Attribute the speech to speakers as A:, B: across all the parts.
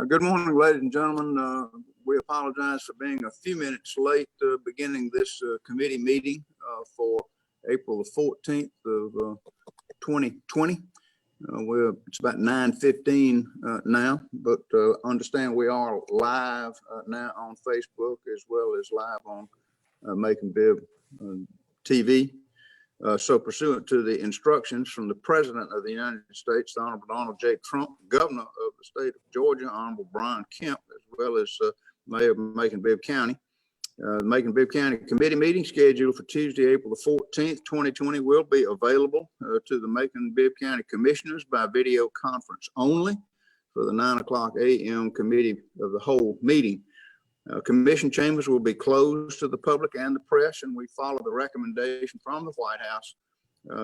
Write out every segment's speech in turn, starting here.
A: Good morning, ladies and gentlemen. We apologize for being a few minutes late beginning this committee meeting for April the 14th of 2020. It's about 9:15 now, but understand we are live now on Facebook as well as live on Macon-Bibb TV. So pursuant to the instructions from the President of the United States, the Honorable Donald J. Trump, Governor of the state of Georgia, Honorable Brian Kemp, as well as Mayor of Macon-Bibb County. The Macon-Bibb County Committee meeting scheduled for Tuesday, April the 14th, 2020 will be available to the Macon-Bibb County Commissioners by video conference only for the 9:00 a.m. Committee of the Whole meeting. Commission chambers will be closed to the public and the press, and we follow the recommendation from the White House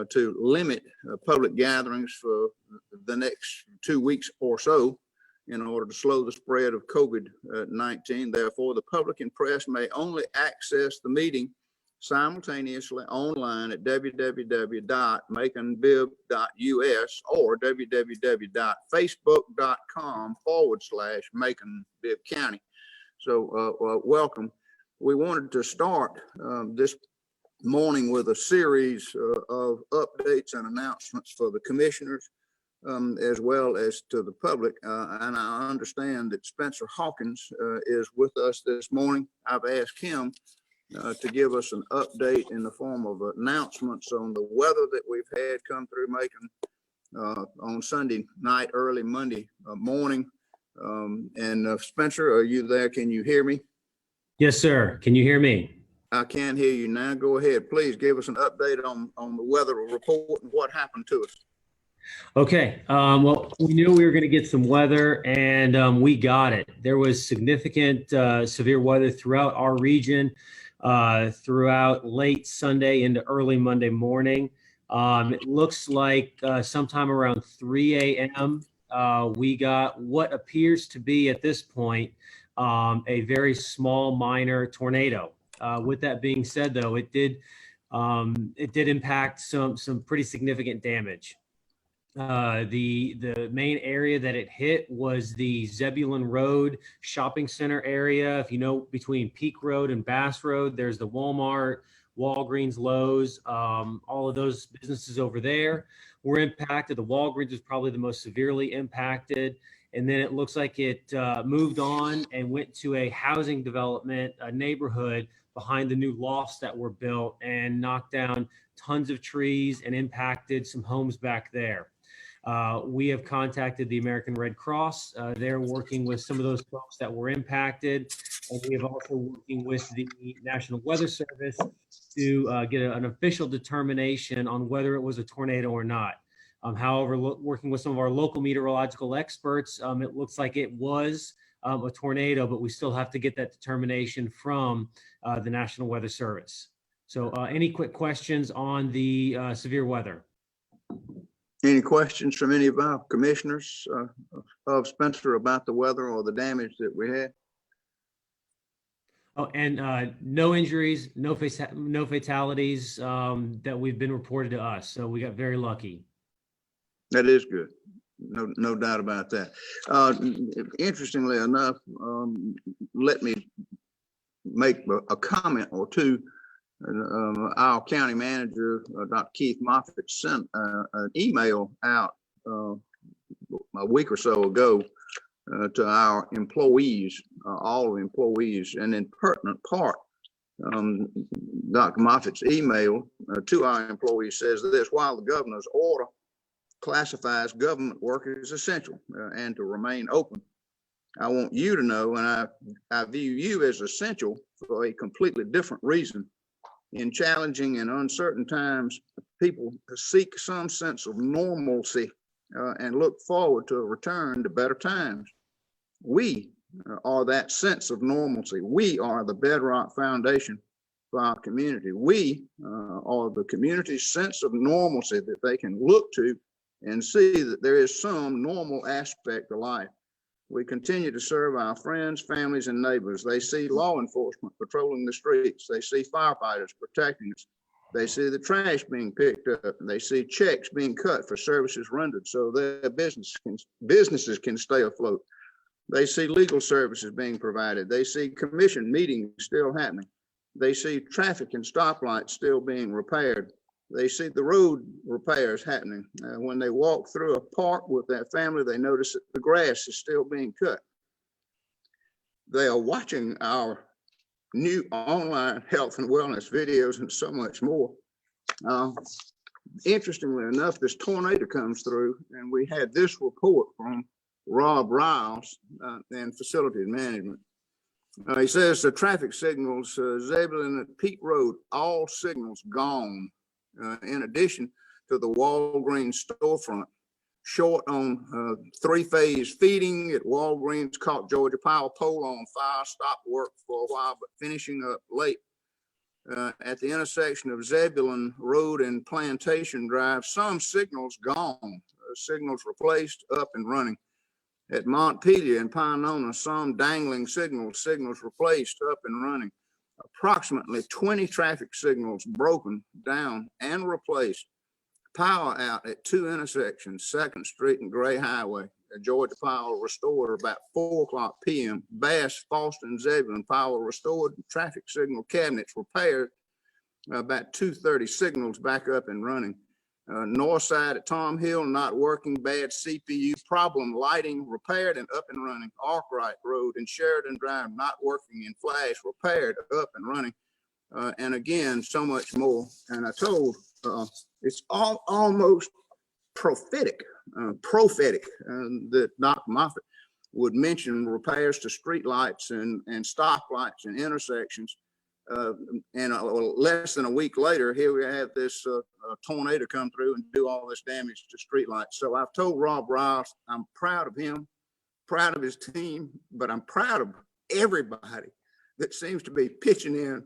A: to limit public gatherings for the next 2 weeks or so in order to slow the spread of COVID-19. Therefore, the public and press may only access the meeting simultaneously online at www.maconbibb.us or www.facebook.com/Macon-Bibb County. So welcome. We wanted to start this morning with a series of updates and announcements for the commissioners as well as to the public. And I understand that Spencer Hawkins is with us this morning. I've asked him to give us an update in the form of announcements on the weather that we've had come through Macon on Sunday night, early Monday morning. Spencer, are you there? Can you hear me?
B: Yes, sir. Can you hear me?
A: I can hear you now. Go ahead. Please give us an update on the weather report and what happened to us.
B: Okay. Well, we knew we were going to get some weather, and we got it. There was significant severe weather throughout our region throughout late Sunday into early Monday morning. It looks like sometime around 3 a.m. We got what appears to be at this point a very small minor tornado. With that being said, though, it did impact some pretty significant damage. The main area that it hit was the Zebulon Road shopping center area. If you know, between Peak Road and Bass Road, there's the Walmart, Walgreens, Lowe's, all of those businesses over there were impacted. The Walgreens was probably the most severely impacted. And then it looks like it moved on and went to a housing development, a neighborhood behind the new lofts that were built, and knocked down tons of trees and impacted some homes back there. We have contacted the American Red Cross. They're working with some of those folks that were impacted. And we have also working with the National Weather Service to get an official determination on whether it was a tornado or not. However, working with some of our local meteorological experts, it looks like it was a tornado, but we still have to get that determination from the National Weather Service. So any quick questions on the severe weather?
A: Any questions from any of our commissioners of Spencer about the weather or the damage that we had?
B: Oh, and no injuries, no fatalities that we've been reported to us. So we got very lucky. That
A: is good. No doubt about that. Interestingly enough, let me make a comment or two. Our county manager, Dr. Keith Moffitt, sent an email out a week or so ago to our employees, all employees, and in pertinent part, Dr. Moffitt's email to our employees says this: while the governor's order classifies government work as essential and to remain open, I want you to know, and I view you as essential for a completely different reason. In challenging and uncertain times, people seek some sense of normalcy and look forward to a return to better times. We are that sense of normalcy. We are the bedrock foundation for our community. We are the community's sense of normalcy that they can look to and see that there is some normal aspect of life. We continue to serve our friends, families, and neighbors. They see law enforcement patrolling the streets. They see firefighters protecting us. They see the trash being picked up. They see checks being cut for services rendered so their businesses can stay afloat. They see legal services being provided. They see commission meetings still happening. They see traffic and stoplights still being repaired. They see the road repairs happening. When they walk through a park with their family, they notice that the grass is still being cut. They are watching our new online health and wellness videos and so much more. Interestingly enough, this tornado comes through, and we had this report from Rob Riles and Facilities Management. He says the traffic signals, Zebulon at Peak Road, all signals gone. In addition to the Walgreens storefront, short on three-phase feeding at Walgreens, caught Georgia Power pole on fire, stopped work for a while, but finishing up late. At the intersection of Zebulon Road and Plantation Drive, some signals gone, signals replaced, up and running. At Montpelier and Pinona, some dangling signals replaced, up and running. Approximately 20 traffic signals broken down and replaced. Power out at two intersections, 2nd Street and Gray Highway. Georgia Power restored about 4:00 p.m. Bass, Foster, and Zebulon Power restored. Traffic signal cabinets repaired. About 2:30 signals back up and running. North side at Tom Hill, not working, bad CPU problem, lighting repaired and up and running. Arkwright Road and Sheridan Drive, not working in flash, repaired, up and running. And again, so much more. And I told, it's almost prophetic that Dr. Moffitt would mention repairs to street lights and stoplights and intersections. And less than a week later, here we have this tornado come through and do all this damage to streetlights. So I've told Rob Riles, I'm proud of him, proud of his team, but I'm proud of everybody that seems to be pitching in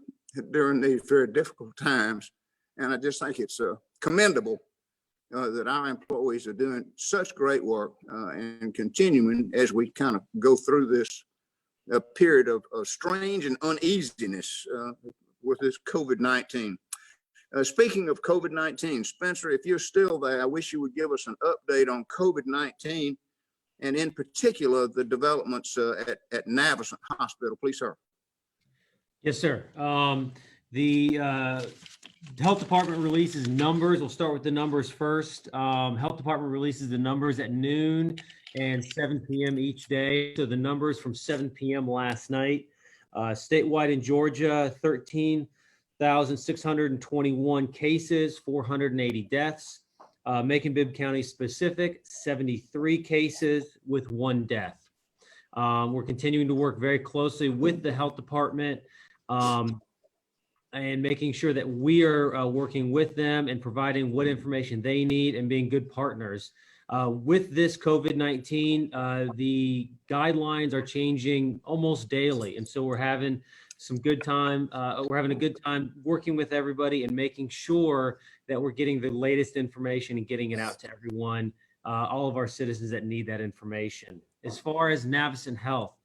A: during these very difficult times. And I just think it's commendable that our employees are doing such great work and continuing as we kind of go through this a period of strange and uneasiness with this COVID-19. Speaking of COVID-19, Spencer, if you're still there, I wish you would give us an update on COVID-19 and in particular the developments at Navicent Hospital. Please, sir.
B: Yes, sir. The Health Department releases numbers. We'll start with the numbers first. Health Department releases the numbers at noon and 7 p.m. each day. So the numbers from 7 p.m. last night, statewide in Georgia, 13,621 cases, 480 deaths. Macon-Bibb County specific, 73 cases with 1 death. We're continuing to work very closely with the Health Department and making sure that we are working with them and providing what information they need and being good partners. With this COVID-19, the guidelines are changing almost daily. And so we're having some good time. We're having a good time working with everybody and making sure that we're getting the latest information and getting it out to everyone, all of our citizens that need that information. As far as Navicent Health,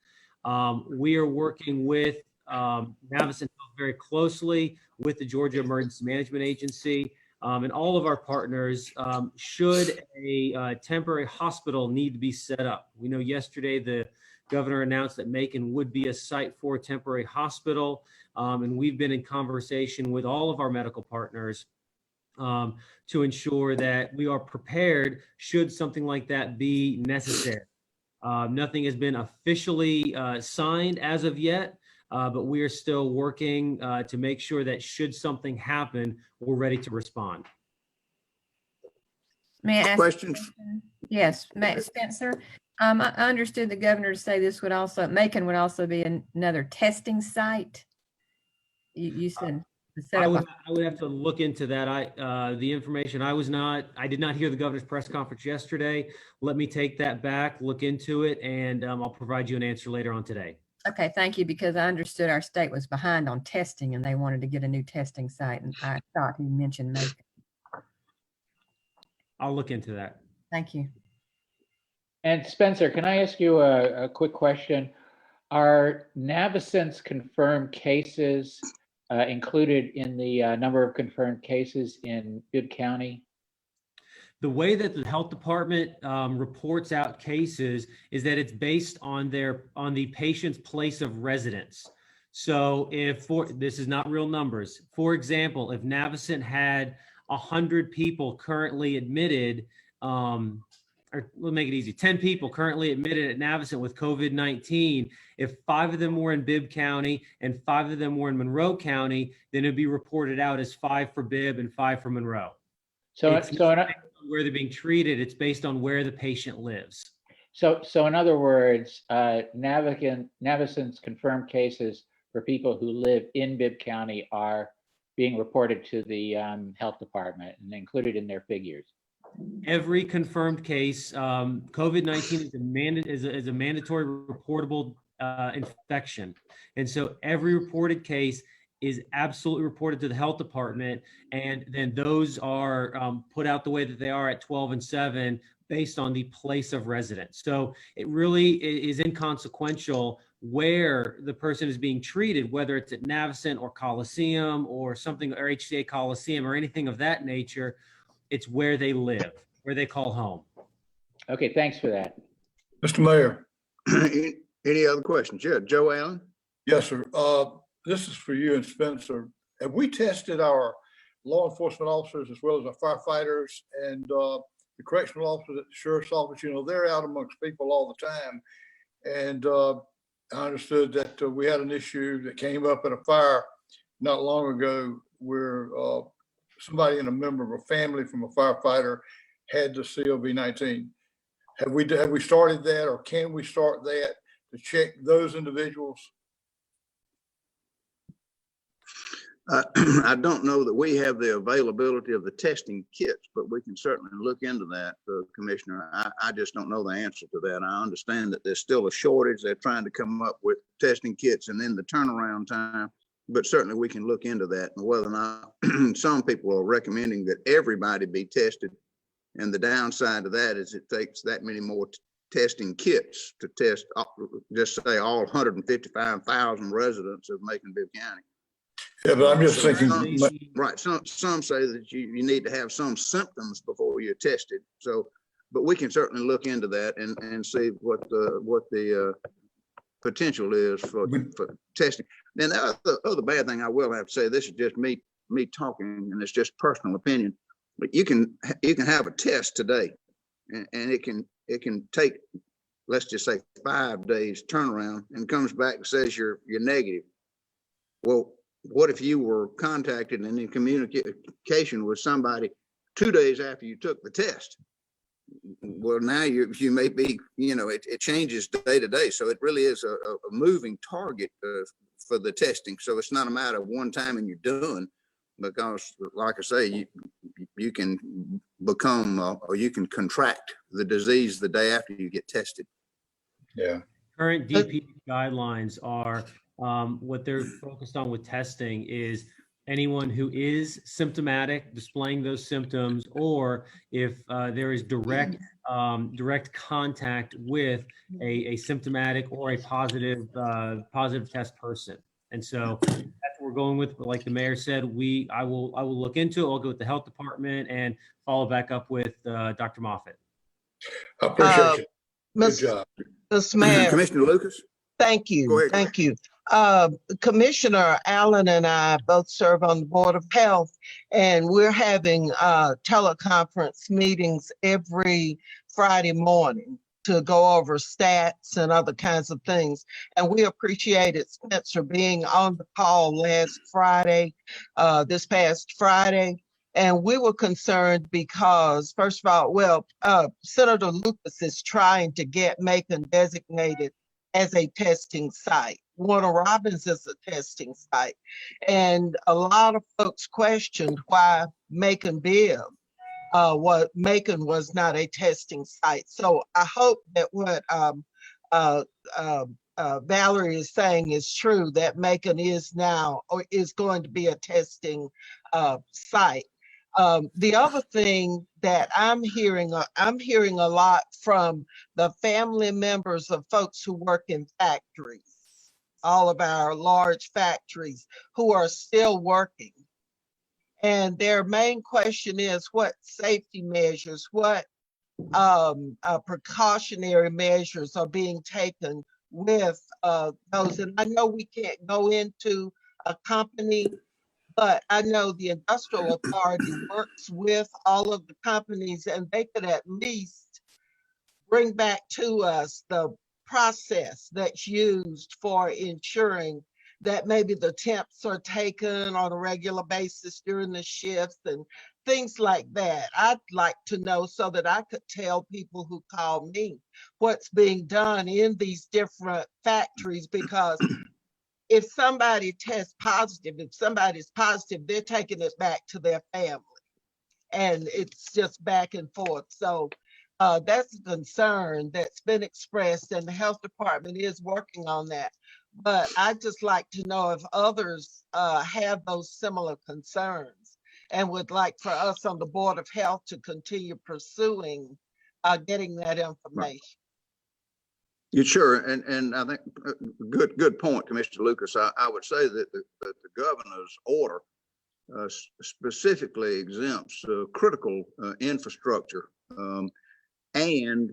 B: we are working with Navicent Health very closely with the Georgia Emergency Management Agency. And all of our partners, should a temporary hospital need to be set up. We know yesterday the governor announced that Macon would be a site for a temporary hospital. And we've been in conversation with all of our medical partners to ensure that we are prepared should something like that be necessary. Nothing has been officially signed as of yet. But we are still working to make sure that should something happen, we're ready to respond.
C: May I ask
A: Questions?
C: Yes, Spencer. I understood the governor to say this would also, Macon would also be another testing site. You said
B: I would have to look into that. The information I did not hear the governor's press conference yesterday. Let me take that back, look into it, and I'll provide you an answer later on today.
C: Okay, thank you, because I understood our state was behind on testing and they wanted to get a new testing site, and I thought he mentioned Macon.
B: I'll look into that.
C: Thank you.
D: And Spencer, can I ask you a quick question? Are Navicent's confirmed cases included in the number of confirmed cases in Bibb County?
B: the way that the health department reports out cases is that it's based on the patient's place of residence. So this is not real numbers. For example, if Navicent had 100 people currently admitted, or we'll make it easy, 10 people currently admitted at Navicent with COVID-19, if 5 of them were in Bibb County and 5 of them were in Monroe County, then it'd be reported out as 5 for Bibb and 5 for Monroe.
D: So,
B: It's not based on where they're being treated, it's based on where the patient lives.
D: so in other words, Navicent's confirmed cases for people who live in Bibb County are being reported to the health department and included in their figures.
B: Every confirmed case, COVID-19 is a mandatory reportable infection. And so every reported case is absolutely reported to the health department. And then those are put out the way that they are at 12 and 7 based on the place of residence. So it really is inconsequential where the person is being treated, whether it's at Navicent or Coliseum or something, or HCA Coliseum or anything of that nature. It's where they live, where they call home.
D: Okay, thanks for that.
E: Mr. Mayor.
A: Any other questions? Yeah, Joe Allen?
E: Yes, sir. This is for you and Spencer. Have we tested our law enforcement officers as well as our firefighters and the correctional officers at the sheriff's office? You know, they're out amongst people all the time. And I understood that we had an issue that came up at a fire not long ago where somebody in a member of a family from a firefighter had the COVID-19. Have we started that, or can we start that to check those individuals?
A: I don't know that we have the availability of the testing kits, but we can certainly look into that, Commissioner. I just don't know the answer to that. I understand that there's still a shortage. They're trying to come up with testing kits and then the turnaround time, but certainly we can look into that and whether or not some people are recommending that everybody be tested. And the downside of that is it takes that many more testing kits to test, just say all 155,000 residents of Macon-Bibb County.
E: Yeah, but I'm just
A: So
E: thinking.
A: right. Some say that you need to have some symptoms before you're tested. So, but we can certainly look into that and see what the potential is for testing. Then the other bad thing I will have to say, this is just me talking, and it's just personal opinion. But you can have a test today, and it can take, let's just say, 5 days turnaround, and comes back and says you're negative. Well, what if you were contacted and in communication with somebody 2 days after you took the test? Well, now you may be, it changes day to day. So it really is a moving target for the testing. So it's not a matter of one time and you're done, because like I say, you can become or you can contract the disease the day after you get tested.
E: Yeah.
B: Current DP guidelines are what they're focused on with testing is anyone who is symptomatic, displaying those symptoms, or if there is direct contact with a symptomatic or a positive test person. And so that's what we're going with. But like the mayor said, I will look into it. I'll go with the health department and follow back up with Dr. Moffitt.
E: I appreciate it. Good job.
F: Mr. Mayor,
A: Commissioner Lucas?
F: thank you.
A: Go ahead.
F: Thank you. Commissioner Allen and I both serve on the Board of Health, and we're having teleconference meetings every Friday morning to go over stats and other kinds of things. And we appreciated Spencer being on the call last Friday, this past Friday. And we were concerned because, first of all, Senator Lucas is trying to get Macon designated as a testing site. Warner Robins is a testing site. And a lot of folks questioned why Macon-Bibb, Macon was not a testing site. So I hope that what Valerie is saying is true, that Macon is now or is going to be a testing site. The other thing that I'm hearing a lot from the family members of folks who work in factories, all of our large factories who are still working. And their main question is what safety measures, what precautionary measures are being taken with those. And I know we can't go into a company, but I know the industrial authority works with all of the companies, and they could at least bring back to us the process that's used for ensuring that maybe the temps are taken on a regular basis during the shifts and things like that. I'd like to know so that I could tell people who call me what's being done in these different factories, because if somebody tests positive, if somebody's positive, they're taking it back to their family. And it's just back and forth. So that's a concern that's been expressed, and the health department is working on that. But I'd just like to know if others have those similar concerns and would like for us on the Board of Health to continue pursuing getting that information.
A: You sure, and I think good point, Commissioner Lucas. I would say that the governor's order specifically exempts critical infrastructure and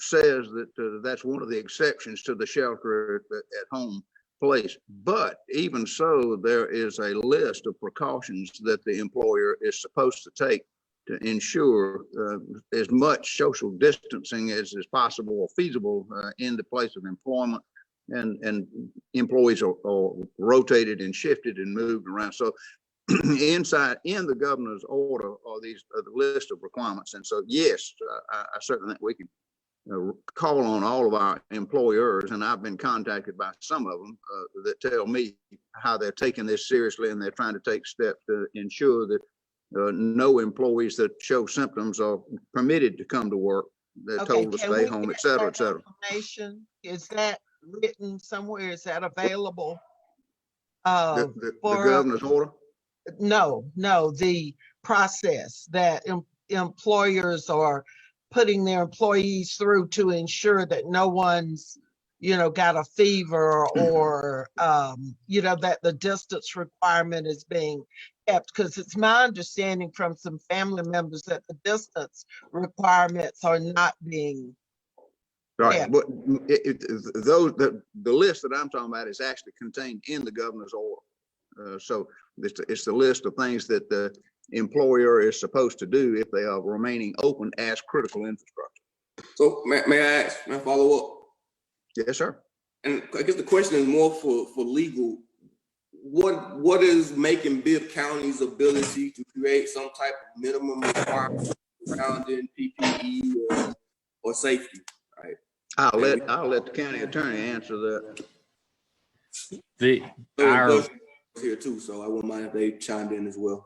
A: says that that's one of the exceptions to the shelter at home place. But even so, there is a list of precautions that the employer is supposed to take to ensure as much social distancing as is possible or feasible in the place of employment, and employees are rotated and shifted and moved around. So inside in the governor's order are the list of requirements. And so, yes, I certainly think we can call on all of our employers, and I've been contacted by some of them that tell me how they're taking this seriously, and they're trying to take steps to ensure that no employees that show symptoms are permitted to come to work. They're told to stay home, et cetera, et cetera.
F: Information, is that written somewhere? Is that available?
A: The governor's order?
F: No, the process that employers are putting their employees through to ensure that no one's, got a fever or, that the distance requirement is being kept. Because it's my understanding from some family members that the distance requirements are not being
A: right.
F: kept.
A: But the list that I'm talking about is actually contained in the governor's order. So it's the list of things that the employer is supposed to do if they are remaining open as critical infrastructure.
G: So may I ask, may I follow up?
A: Yes, sir.
G: And I guess the question is more for legal. What is Macon-Bibb County's ability to create some type of minimum requirement surrounding PPE or safety? Right.
A: I'll let the county attorney answer that.
G: Here too, so I wouldn't mind if they chimed in as well.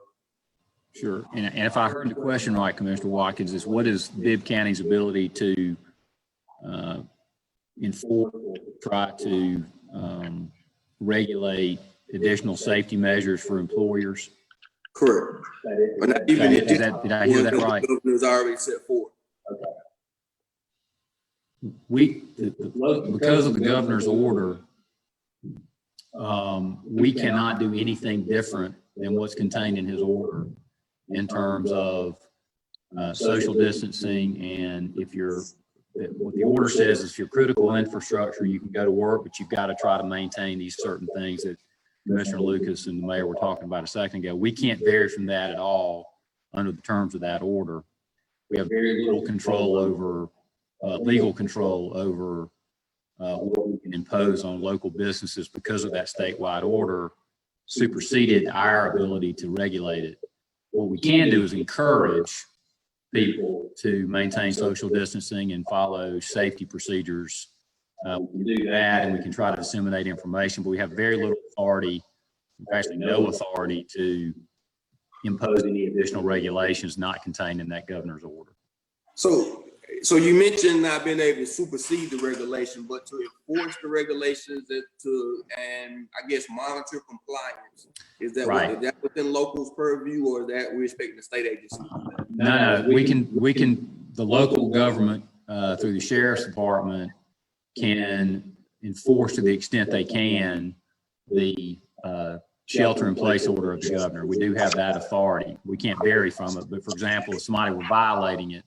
H: Sure. And if I heard the question right, Commissioner Watkins, is what is Bibb County's ability to enforce, try to regulate additional safety measures for employers?
G: Correct. But even
H: did I hear that right?
G: The governor's already set forth.
H: Because of the governor's order, we cannot do anything different than what's contained in his order in terms of social distancing. And what the order says is, if you're critical infrastructure, you can go to work, but you've got to try to maintain these certain things that Commissioner Lucas and the mayor were talking about a second ago. We can't vary from that at all under the terms of that order. We have very little control over, legal control over what we can impose on local businesses, because of that statewide order superseded our ability to regulate it. What we can do is encourage people to maintain social distancing and follow safety procedures. We can do that, and we can try to disseminate information, but we have very little authority, actually no authority, to impose any additional regulations not contained in that governor's order.
G: So you mentioned not being able to supersede the regulation, but to enforce the regulations and I guess monitor compliance. Is that
H: right?
G: Is that within locals' purview, or is that we're expecting the state agency?
H: No, we can, the local government through the sheriff's department can enforce, to the extent they can, the shelter-in-place order of the governor. We do have that authority. We can't vary from it. But for example, if somebody were violating it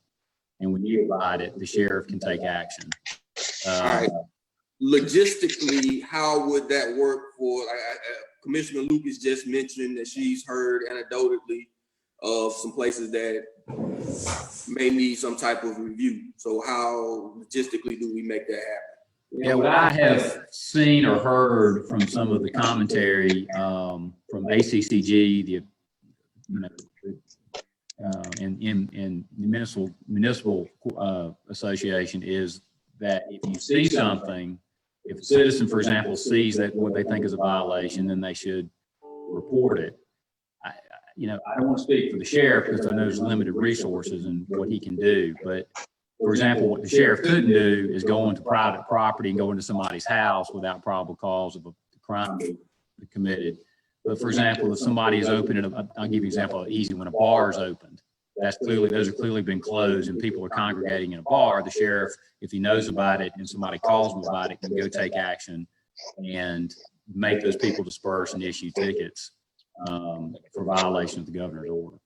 H: and we knew about it, the sheriff can take action.
G: All right. Logistically, how would that work for, Commissioner Lucas just mentioned that she's heard anecdotally of some places that may need some type of review. So how logistically do we make that happen?
H: Yeah, what I have seen or heard from some of the commentary from ACCG, the in the municipal association, is that if you see something, if a citizen, for example, sees that what they think is a violation, then they should report it. I don't want to speak for the sheriff because I know there's limited resources and what he can do. But for example, what the sheriff couldn't do is go into private property and go into somebody's house without probable cause of a crime committed. But for example, if somebody is opening, I'll give you an example, easy, when a bar is opened, those are clearly been closed and people are congregating in a bar. The sheriff, if he knows about it and somebody calls him about it, can go take action and make those people disperse and issue tickets for violation of the governor's order.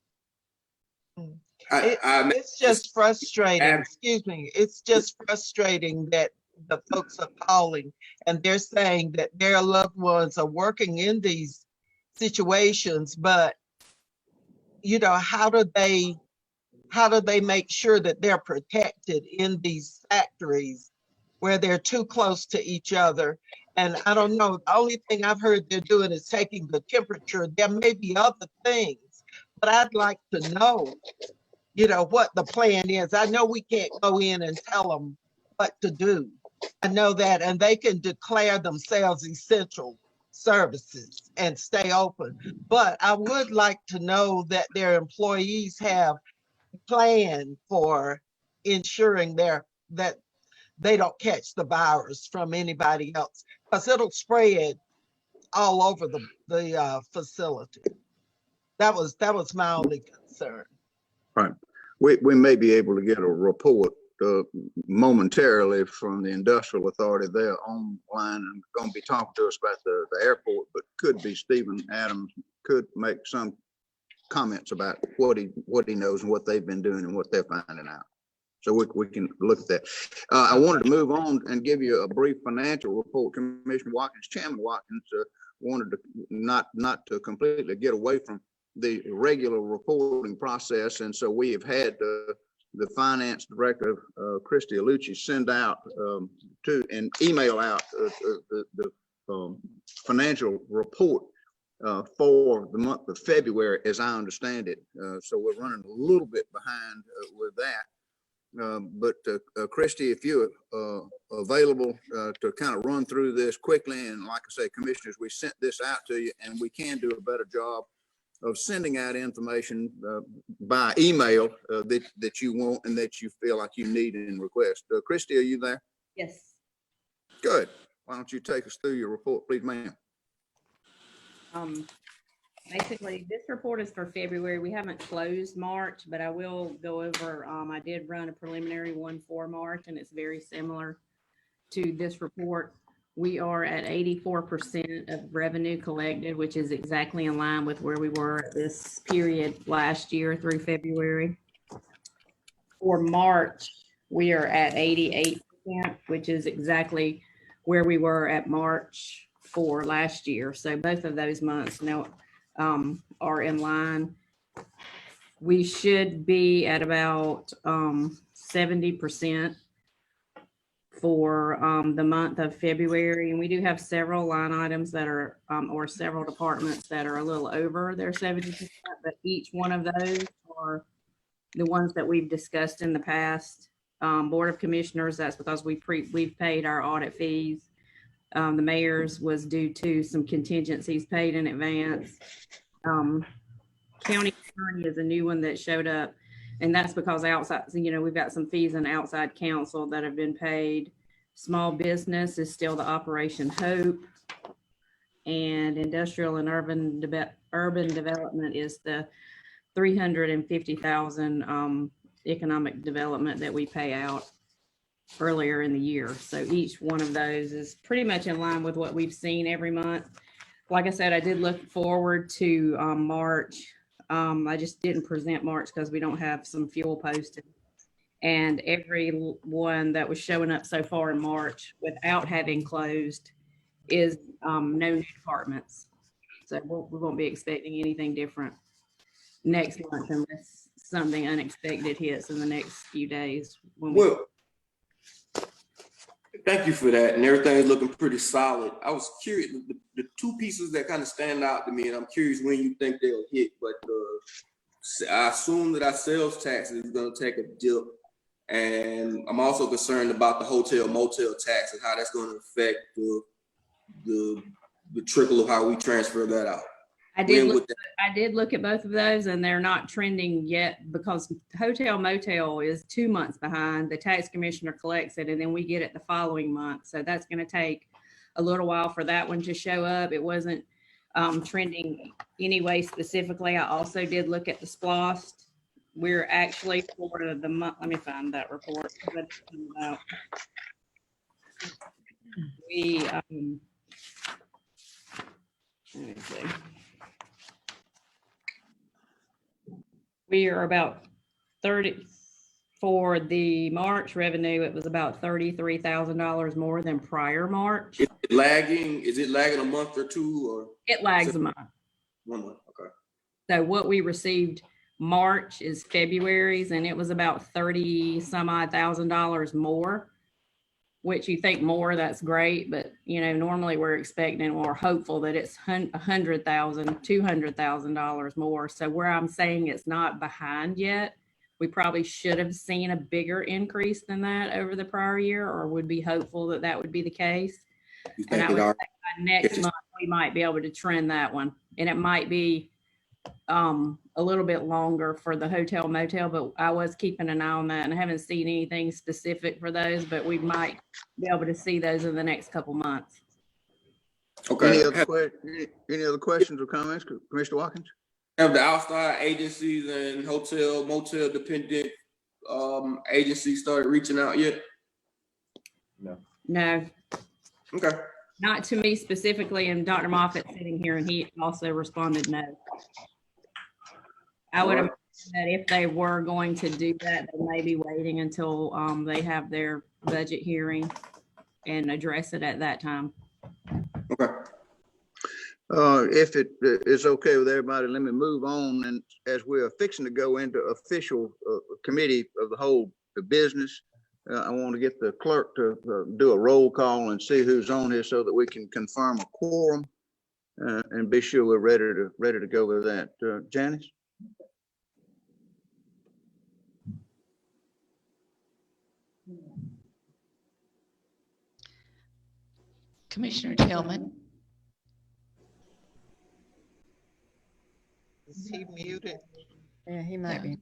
F: It's just frustrating, excuse me, it's just frustrating that the folks are calling and they're saying that their loved ones are working in these situations, but how do they make sure that they're protected in these factories where they're too close to each other? And I don't know, the only thing I've heard they're doing is taking the temperature. There may be other things, but I'd like to know, what the plan is. I know we can't go in and tell them what to do. I know that, and they can declare themselves essential services and stay open. But I would like to know that their employees have a plan for ensuring that they don't catch the virus from anybody else, because it'll spread all over the facility. That was my only concern.
A: Right. We may be able to get a report momentarily from the industrial authority. They're online and going to be talking to us about the airport, but could be Stephen Adams could make some comments about what he knows and what they've been doing and what they're finding out. So we can look at that. I wanted to move on and give you a brief financial report. Commissioner Watkins, Chairman Watkins, wanted to not to completely get away from the regular reporting process, and so we have had the finance director, Christy Alucci, send out and email out the financial report for the month of February, as I understand it. So we're running a little bit behind with that. But Christy, if you're available to kind of run through this quickly, and like I say, commissioners, we sent this out to you, and we can do a better job of sending out information by email that you want and that you feel like you need and request. Christy, are you there?
I: Yes.
A: Good. Why don't you take us through your report, please, ma'am?
I: Basically, this report is for February. We haven't closed March, but I will go over, I did run a preliminary one for March, and it's very similar to this report. We are at 84% of revenue collected, which is exactly in line with where we were at this period last year through February. For March, we are at 88%, which is exactly where we were at March for last year. So both of those months now are in line. We should be at about 70% for the month of February, and we do have several line items that are or several departments that are a little over their 70%, but each one of those are the ones that we've discussed in the past. Board of Commissioners, that's because we've paid our audit fees. The mayor's was due to some contingencies paid in advance. County attorney is a new one that showed up, and that's because outside, we've got some fees in outside counsel that have been paid. Small business is still the Operation Hope, and industrial and urban development is the $350,000 economic development that we pay out earlier in the year. So each one of those is pretty much in line with what we've seen every month. like I said, I did look forward to March. I just didn't present March because we don't have some fuel posted. And every one that was showing up so far in March without having closed is no new departments. So we won't be expecting anything different next month unless something unexpected hits in the next few days.
G: Well, thank you for that, and everything is looking pretty solid. I was curious, the two pieces that kind of stand out to me, and I'm curious when you think they'll hit, but I assume that our sales tax is going to take a dip, and I'm also concerned about the hotel motel tax and how that's going to affect the trickle of how we transfer that out.
I: I did look at both of those, and they're not trending yet because hotel motel is 2 months behind. The tax commissioner collects it, and then we get it the following month. So that's going to take a little while for that one to show up. It wasn't trending anyway specifically. I also did look at the SPLOST. We're actually for the month. Let me find that report. We let me see. We are about 30 for the March revenue. It was about $33,000 more than prior March.
G: Is it lagging? Is it lagging a month or two, or
I: It lags a month.
G: 1 month? Okay.
I: So what we received March is February's, and it was about 30 some odd $1,000 more, which you think more, that's great. But, you know, normally we're expecting or hopeful that it's $100,000, $200,000 more. So where I'm saying it's not behind yet, we probably should have seen a bigger increase than that over the prior year, or would be hopeful that that would be the case.
G: You
I: And
G: think
I: I would
G: it
I: say
G: are?
I: by next month, we might be able to trend that one. And it might be a little bit longer for the hotel motel, but I was keeping an eye on that, and I haven't seen anything specific for those, but we might be able to see those in the next couple months.
G: Okay.
A: Any other questions or comments, Commissioner Watkins?
G: Have the outside agencies and hotel motel dependent agencies started reaching out yet?
I: No,
G: Okay.
I: not to me specifically, and Dr. Moffitt sitting here, and he also responded no. I would imagine that if they were going to do that, they may be waiting until they have their budget hearing and address it at that time.
G: Okay.
A: If it is okay with everybody, let me move on. And as we're fixing to go into official committee of the whole business, I want to get the clerk to do a roll call and see who's on here so that we can confirm a quorum and be sure we're ready to go with that. Janice?
J: Commissioner Tillman,
F: Is he muted?
C: Yeah, he might be.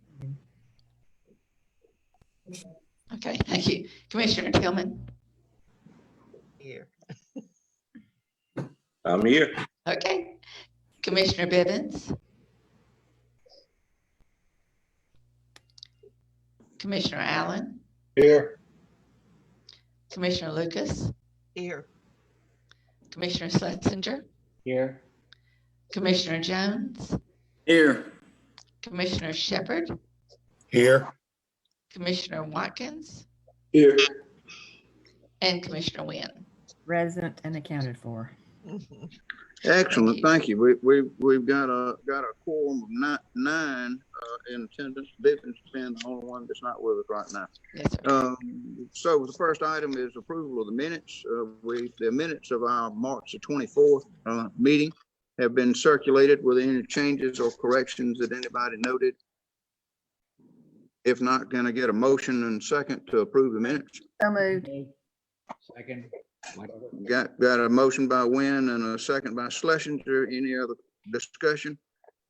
J: okay, thank you. Commissioner Tillman,
F: Here.
K: I'm here.
J: okay. Commissioner Bibbins, Commissioner Allen,
E: Here.
J: Commissioner Lucas,
F: Here.
J: Commissioner Schlesinger,
D: Here.
J: Commissioner Jones,
K: Here.
J: Commissioner Shepard,
E: Here.
J: Commissioner Watkins,
K: Here.
J: and Commissioner Wynn.
C: Resident and accounted for.
A: Excellent, thank you. We've got a quorum of nine in attendance. Bivens being the only one that's not with us right now.
J: Yes, sir.
A: So the first item is approval of the minutes. The minutes of our March the 24th meeting have been circulated with any changes or corrections that anybody noted. If not, can I get a motion and second to approve the minutes?
C: So moved.
D: Second.
A: Got a motion by Wynn and a second by Schlesinger. Any other discussion?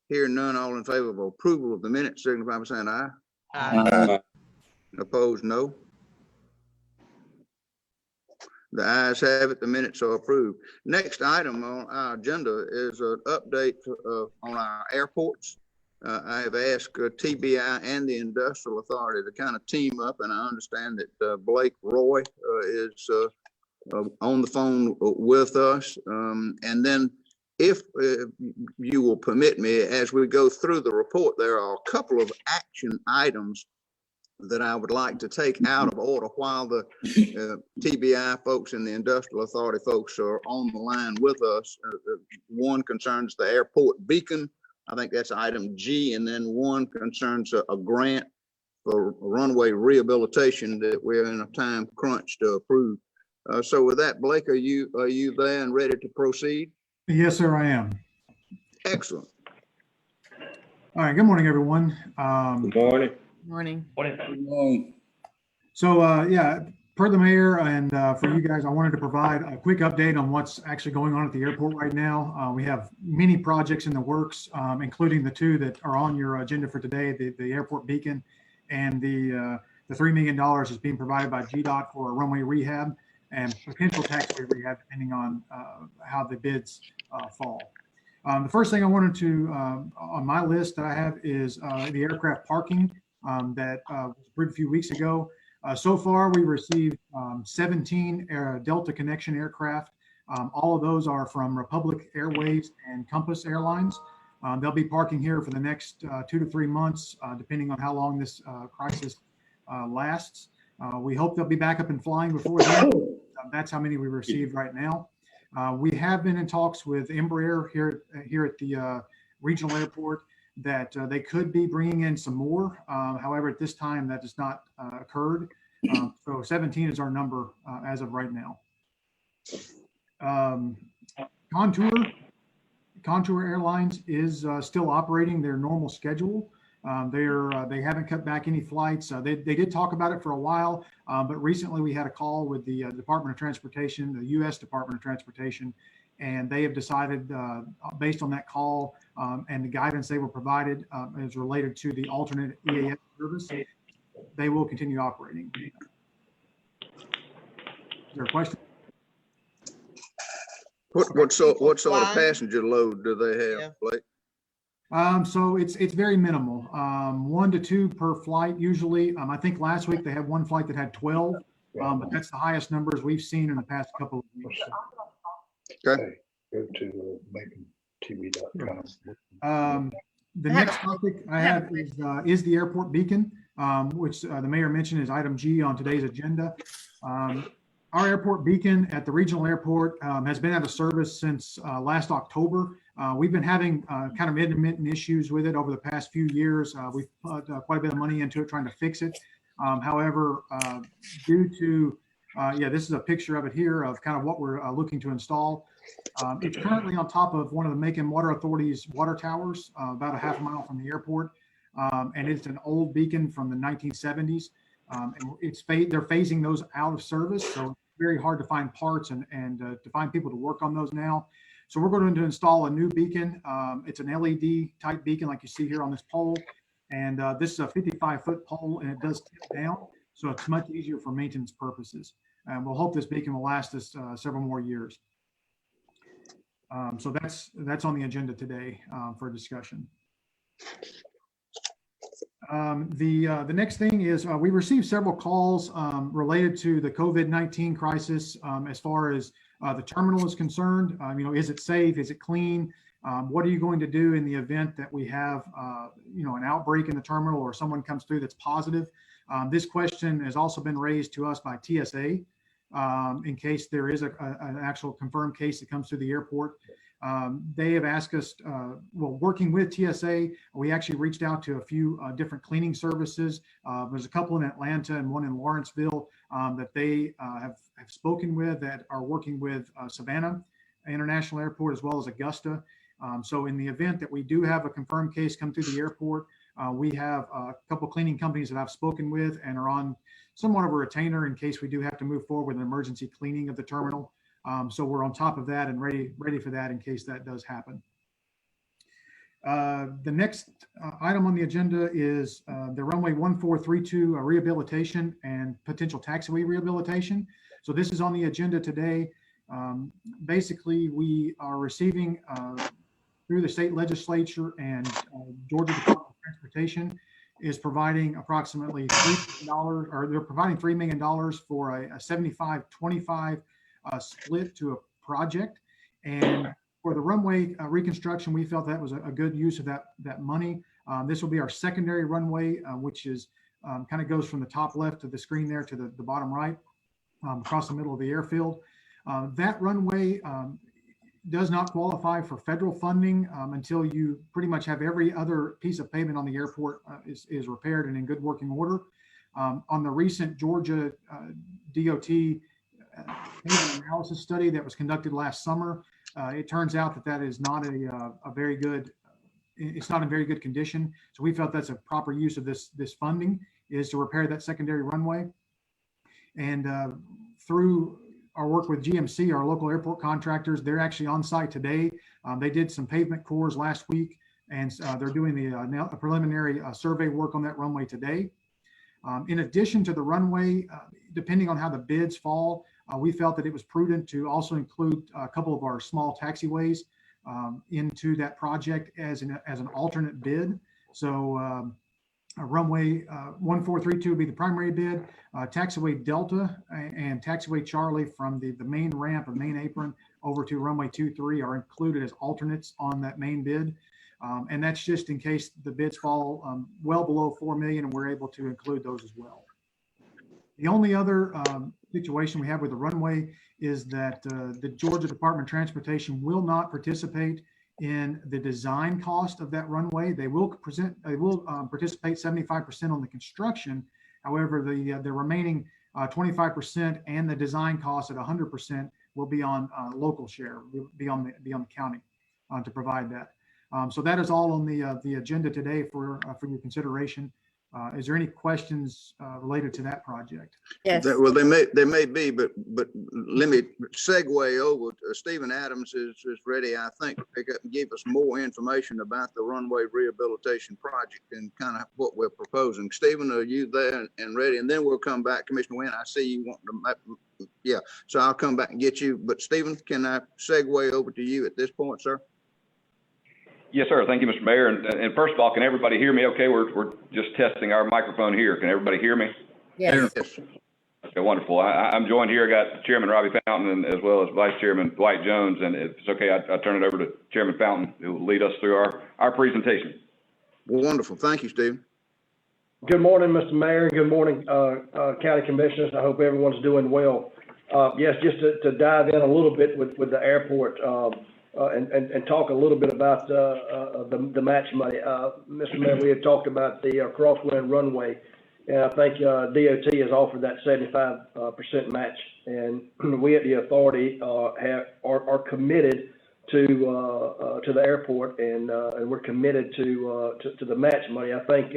A: Hearing none, all in favor of approval of the minutes, signify by saying aye.
F: Aye.
A: Opposed, no. The ayes have it, the minutes are approved. Next item on our agenda is an update on our airports. I have asked TBI and the Industrial Authority to kind of team up, and I understand that Blake Roy is on the phone with us. And then if you will permit me, as we go through the report, there are a couple of action items that I would like to take out of order while the TBI folks and the Industrial Authority folks are on the line with us. One concerns the airport beacon. I think that's item G. And then one concerns a grant for runway rehabilitation that we're in a time crunch to approve. So with that, Blake, are you there and ready to proceed?
K: Yes, sir, I am.
A: Excellent.
K: All right, good morning, everyone.
G: Good morning.
C: Morning.
K: So, yeah, per the mayor and for you guys, I wanted to provide a quick update on what's actually going on at the airport right now. We have many projects in the works, including the two that are on your agenda for today, the airport beacon and the $3 million is being provided by GDOT for a runway rehab and potential taxiway rehab, depending on how the bids fall. The first thing I wanted to, on my list that I have is the aircraft parking that was approved a few weeks ago. So far, we received 17 Delta Connection aircraft. All of those are from Republic Airways and Compass Airlines. They'll be parking here for the next 2 to 3 months, depending on how long this crisis lasts. We hope they'll be back up and flying before then. That's how many we received right now. We have been in talks with Embraer here at the regional airport that they could be bringing in some more. However, at this time, that has not occurred. So 17 is our number as of right now. Contour Airlines is still operating their normal schedule. They haven't cut back any flights. They did talk about it for a while, but recently we had a call with the Department of Transportation, the U.S. Department of Transportation, and they have decided, based on that call and the guidance they were provided as related to the alternate EAS service, they will continue operating. Is there a question?
A: What sort of passenger load do they have, Blake?
K: So it's very minimal, 1 to 2 per flight usually. I think last week they had one flight that had 12, but that's the highest numbers we've seen in the past couple of weeks.
A: Okay.
E: Go to MaconTV.com.
K: The next topic I have is the airport beacon, which the mayor mentioned is item G on today's agenda. Our airport beacon at the regional airport has been out of service since last October. We've been having kind of intermittent issues with it over the past few years. We've put quite a bit of money into it trying to fix it. However, due to, this is a picture of it here of kind of what we're looking to install. It's currently on top of one of the Macon Water Authority's water towers, about a half a mile from the airport. And it's an old beacon from the 1970s. And they're phasing those out of service. So it's very hard to find parts and to find people to work on those now. So we're going to install a new beacon. It's an LED type beacon like you see here on this pole. And this is a 55-foot pole and it does tip down. So it's much easier for maintenance purposes. And we'll hope this beacon will last us several more years. So that's on the agenda today for discussion. The next thing is we received several calls related to the COVID-19 crisis as far as the terminal is concerned. Is it safe? Is it clean? What are you going to do in the event that we have an outbreak in the terminal or someone comes through that's positive? This question has also been raised to us by TSA in case there is an actual confirmed case that comes through the airport. They have asked us, working with TSA, we actually reached out to a few different cleaning services. There's a couple in Atlanta and one in Lawrenceville that they have spoken with that are working with Savannah International Airport as well as Augusta. So in the event that we do have a confirmed case come through the airport, we have a couple cleaning companies that I've spoken with and are on somewhat of a retainer in case we do have to move forward with an emergency cleaning of the terminal. So we're on top of that and ready for that in case that does happen. The next item on the agenda is the runway 1432 rehabilitation and potential taxiway rehabilitation. So this is on the agenda today. Basically, we are receiving through the state legislature and Georgia Department of Transportation is providing approximately $3 million, or they're providing $3 million for a 75-25 split to a project. And For the runway reconstruction, we felt that was a good use of that money. This will be our secondary runway, which is kind of goes from the top left of the screen there to the bottom right, across the middle of the airfield. That runway does not qualify for federal funding until you pretty much have every other piece of pavement on the airport is repaired and in good working order. On the recent Georgia DOT analysis study that was conducted last summer, it turns out that is not a very good, it's not in very good condition. So we felt that's a proper use of this funding, is to repair that secondary runway. And through our work with GMC, our local airport contractors, they're actually on site today. They did some pavement cores last week, and they're doing the preliminary survey work on that runway today. In addition to the runway, depending on how the bids fall, we felt that it was prudent to also include a couple of our small taxiways into that project as an alternate bid. So runway 1432 would be the primary bid. Taxiway Delta and Taxiway Charlie from the main ramp or main apron over to runway 23 are included as alternates on that main bid. And that's just in case the bids fall well below 4 million, and we're able to include those as well. The only other situation we have with the runway is that the Georgia Department of Transportation will not participate in the design cost of that runway. They will participate 75% on the construction. However, the remaining 25% and the design cost at 100% will be on local share, will be on the county to provide that. So that is all on the agenda today for your consideration. Is there any questions related to that project?
C: Yes.
A: Well, there may be, but let me segue over. Stephen Adams is ready, I think, to pick up and give us more information about the runway rehabilitation project and kind of what we're proposing. Stephen, are you there and ready? And then we'll come back. Commissioner Wynn, I see you want to, yeah. So I'll come back and get you. But Stephen, can I segue over to you at this point, sir?
L: Yes, sir. Thank you, Mr. Mayor. And first of all, can everybody hear me okay? We're just testing our microphone here. Can everybody hear me?
C: Yes.
A: Yes.
L: Okay, wonderful. I'm joined here. I got Chairman Robbie Fountain as well as Vice Chairman Dwight Jones. And if it's okay, I turn it over to Chairman Fountain, who will lead us through our presentation.
A: Wonderful. Thank you, Stephen.
M: Good morning, Mr. Mayor, and good morning, County Commissioners. I hope everyone's doing well. Yes, just to dive in a little bit with the airport, and talk a little bit about the match money. Mr. Mayor, we had talked about the crosswind runway, and I think DOT has offered that 75% match, and we at the authority are committed to the airport, and we're committed to the match money. I think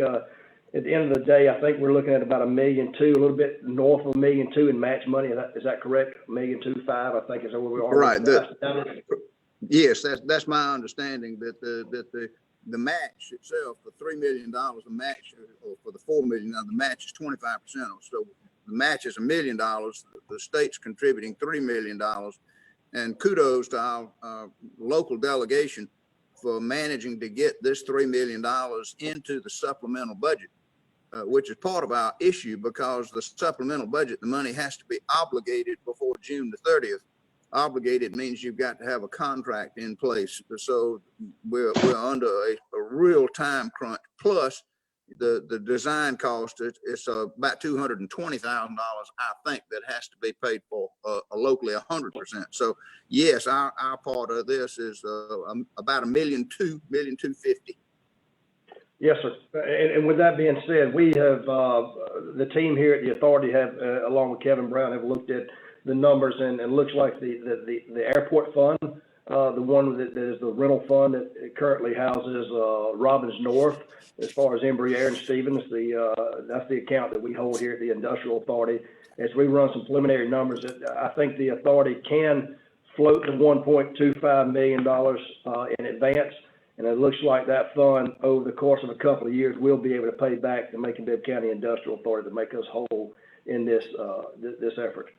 M: at the end of the day, I think we're looking at about $1.2 million, a little bit north of $1.2 million in match money. Is that correct? $1.25 million, I think is where we are.
A: Right. Yes, that's my understanding, that the match itself, the $3 million, the match, or for the $4 million, the match is 25%. So the match is $1 million. The state's contributing $3 million, and kudos to our local delegation for managing to get this $3 million into the supplemental budget, which is part of our issue, because the supplemental budget, the money has to be obligated before June the 30th. Obligated means you've got to have a contract in place. So we're under a real time crunch. Plus the design cost, it's about $220,000, I think, that has to be paid for locally 100%. So yes, our part of this is about $1.2 million, $1.25 million.
M: Yes, sir. And with that being said, we have the team here at the authority have, along with Kevin Brown, have looked at the numbers, and looks like the airport fund, the one that is the rental fund that currently houses Robbins North, as far as Embry-Air and Stevens, that's the account that we hold here at the Industrial Authority. As we run some preliminary numbers, I think the authority can float the $1.25 million in advance, and it looks like that fund over the course of a couple of years will be able to pay back the Macon-Bibb County Industrial Authority to make us whole in this effort.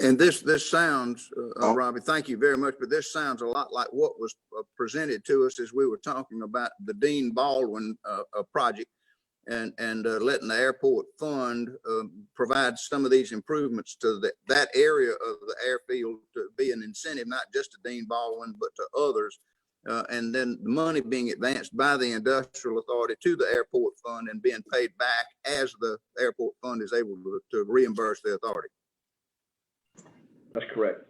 A: And this sounds, Robbie, thank you very much, but this sounds a lot like what was presented to us as we were talking about the Dean Baldwin project. and letting the airport fund provide some of these improvements to that area of the airfield to be an incentive, not just to Dean Baldwin, but to others. And then the money being advanced by the industrial authority to the airport fund and being paid back as the airport fund is able to reimburse the authority.
M: That's correct.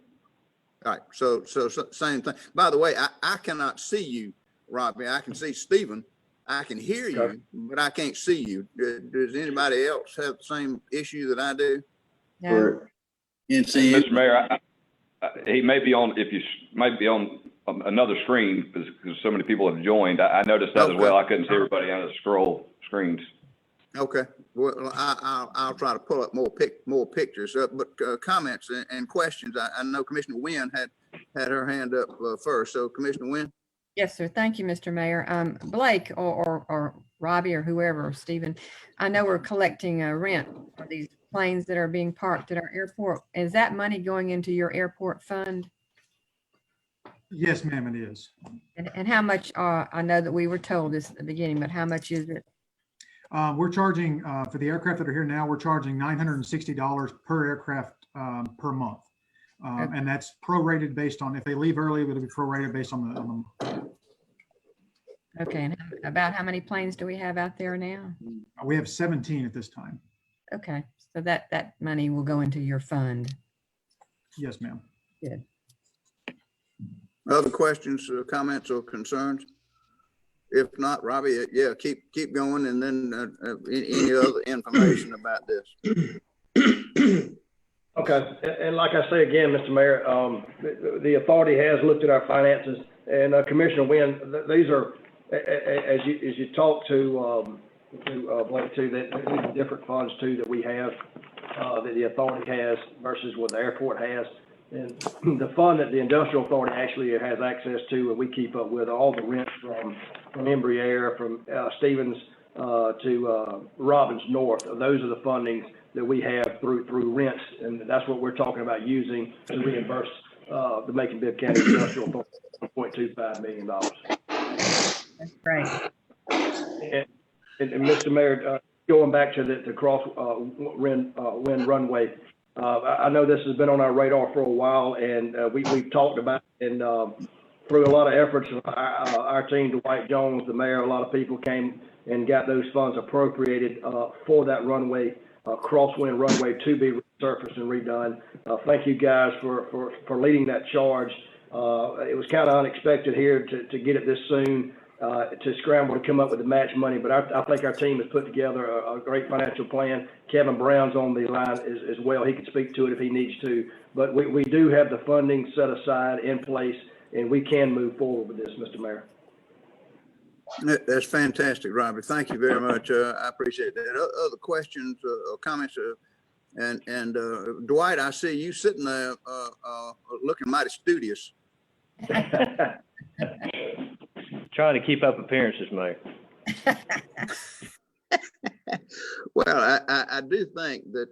A: All right, so same thing. By the way, I cannot see you, Robbie. I can see Stephen. I can hear you,
M: Okay.
A: but I can't see you. Does anybody else have the same issue that I do?
C: No.
L: Mr. Mayor, he may be on, if you might be on another screen because so many people have joined. I noticed that as well. I couldn't see everybody on the screens.
A: Okay, well, I'll try to pull up more pictures, but comments and questions. I know Commissioner Wynn had her hand up first. So Commissioner Wynn.
C: Yes, sir. Thank you, Mr. Mayor. Blake or Robbie or whoever, or Stephen, I know we're collecting rent for these planes that are being parked at our airport. Is that money going into your airport fund?
K: Yes, ma'am, it is.
C: And how much, I know that we were told this at the beginning, but how much is it?
K: We're charging, for the aircraft that are here now, we're charging $960 per aircraft per month. And that's prorated based on, if they leave early, it'll be prorated based on the
C: Okay, and about how many planes do we have out there now?
K: we have 17 at this time.
C: Okay, so that money will go into your fund.
K: Yes, ma'am.
C: Good.
A: Other questions, comments, or concerns? If not, Robbie, yeah, keep going, and then any other information about this.
M: Okay, and like I say again, Mr. Mayor, the authority has looked at our finances, and Commissioner Wynn, these are, as you talk to Blake too, that these are different funds too that we have, that the authority has versus what the airport has. And the fund that the industrial authority actually has access to, and we keep up with all the rents from Embraer, from Stevens to Robbins North. Those are the fundings that we have through rents, and that's what we're talking about using to reimburse the Macon-Bibb County Industrial Authority $1.25 million.
C: That's great.
M: And Mr. Mayor, going back to the crosswind runway, I know this has been on our radar for a while, and we've talked about it, and through a lot of efforts, our team, Dwight Jones, the mayor, a lot of people came and got those funds appropriated for that runway, crosswind runway, to be resurfaced and redone. Thank you guys for leading that charge. It was kind of unexpected here to get it this soon, to scramble to come up with the match money, but I think our team has put together a great financial plan. Kevin Brown's on the line as well. He can speak to it if he needs to, but we do have the funding set aside in place, and we can move forward with this, Mr. Mayor.
A: That's fantastic, Robbie. Thank you very much. I appreciate that. Other questions or comments? And Dwight, I see you sitting there looking mighty studious.
N: Trying to keep up appearances, Mayor.
A: Well, I do think that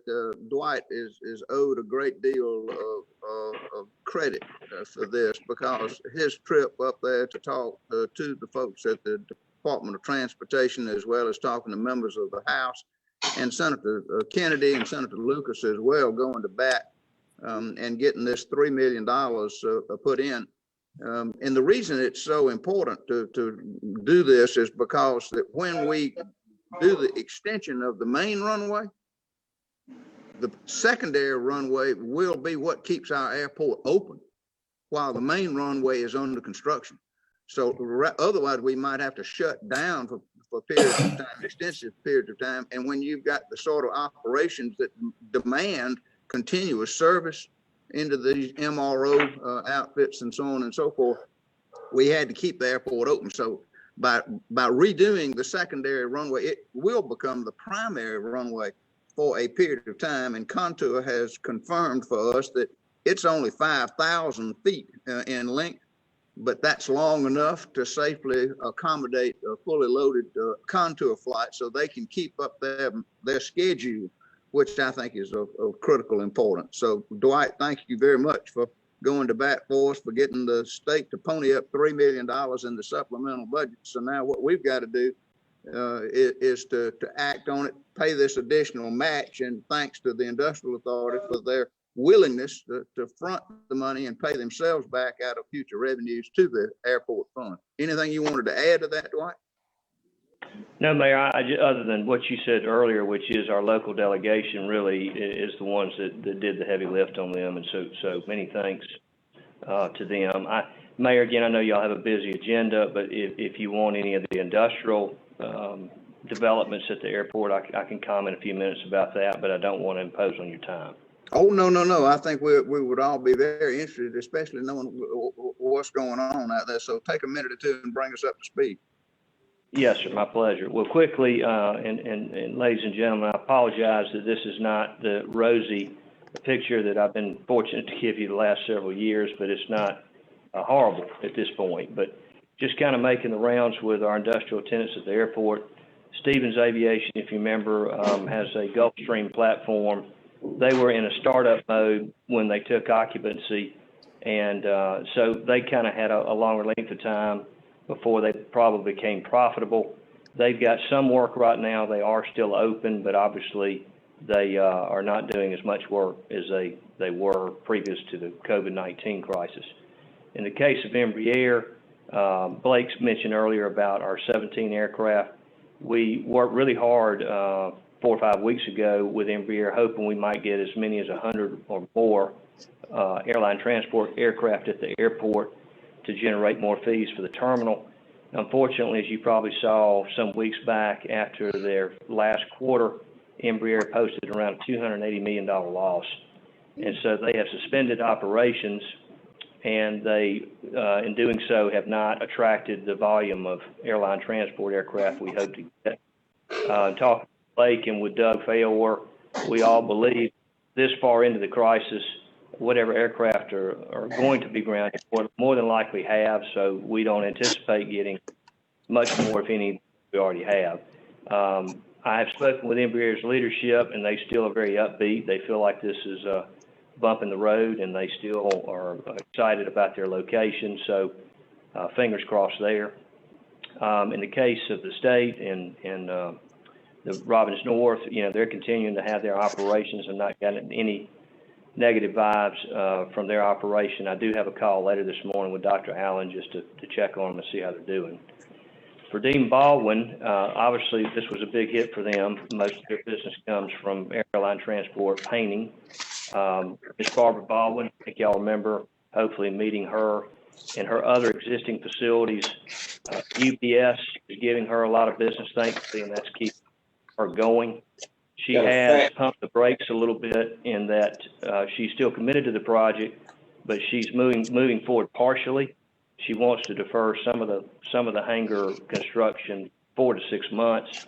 A: Dwight is owed a great deal of credit for this, because his trip up there to talk to the folks at the Department of Transportation, as well as talking to members of the House, and Senator Kennedy and Senator Lucas as well, going to bat and getting this $3 million put in. And the reason it's so important to do this is because that when we do the extension of the main runway, the secondary runway will be what keeps our airport open while the main runway is under construction. So otherwise we might have to shut down for periods of time, extensive periods of time. And when you've got the sort of operations that demand continuous service into these MRO outfits and so on and so forth, we had to keep the airport open. So by redoing the secondary runway, it will become the primary runway for a period of time. And Contour has confirmed for us that it's only 5,000 feet in length, but that's long enough to safely accommodate a fully loaded Contour flight, so they can keep up their schedule, which I think is of critical importance. So Dwight, thank you very much for going to bat for us, for getting the state to pony up $3 million in the supplemental budget. So now what we've got to do is to act on it, pay this additional match, and thanks to the industrial authority for their willingness to front the money and pay themselves back out of future revenues to the airport fund. Anything you wanted to add to that, Dwight?
N: No, Mayor, other than what you said earlier, which is our local delegation really is the ones that did the heavy lift on them. And so many thanks to them. Mayor, again, I know y'all have a busy agenda, but if you want any of the industrial developments at the airport, I can comment a few minutes about that, but I don't want to impose on your time.
A: Oh, no. I think we would all be very interested, especially knowing what's going on out there. So take a minute or two and bring us up to speed.
N: Yes, sir. My pleasure. Well, quickly, and ladies and gentlemen, I apologize that this is not the rosy picture that I've been fortunate to give you the last several years, but it's not horrible at this point. But just kind of making the rounds with our industrial tenants at the airport. Stevens Aviation, if you remember, has a Gulfstream platform. They were in a startup mode when they took occupancy, and so they kind of had a longer length of time before they probably became profitable. They've got some work right now. They are still open, but obviously they are not doing as much work as they were previous to the COVID-19 crisis. In the case of Embraer, Blake's mentioned earlier about our 17 aircraft. We worked really hard 4 or 5 weeks ago with Embraer, hoping we might get as many as 100 or more airline transport aircraft at the airport to generate more fees for the terminal. Unfortunately, as you probably saw some weeks back after their last quarter, Embraer posted around a $280 million loss. And so they have suspended operations, and they, in doing so, have not attracted the volume of airline transport aircraft we hope to get. Talking with Blake and with Doug Failwer, we all believe this far into the crisis, whatever aircraft are going to be grounded, more than likely have, so we don't anticipate getting much more, if any, we already have. I have spoken with Embraer's leadership, and they still are very upbeat. They feel like this is a bump in the road, and they still are excited about their location, so fingers crossed there. In the case of the state and the Robbins North, they're continuing to have their operations and not gotten any negative vibes from their operation. I do have a call later this morning with Dr. Allen just to check on them and see how they're doing. For Dean Baldwin, obviously this was a big hit for them. Most of their business comes from airline transport painting. Ms. Barbara Baldwin, I think y'all remember, hopefully meeting her in her other existing facilities. UPS is giving her a lot of business, thankfully, and that's keeping her going. She has pumped the brakes a little bit in that she's still committed to the project, but she's moving forward partially. She wants to defer some of the hangar construction 4 to 6 months.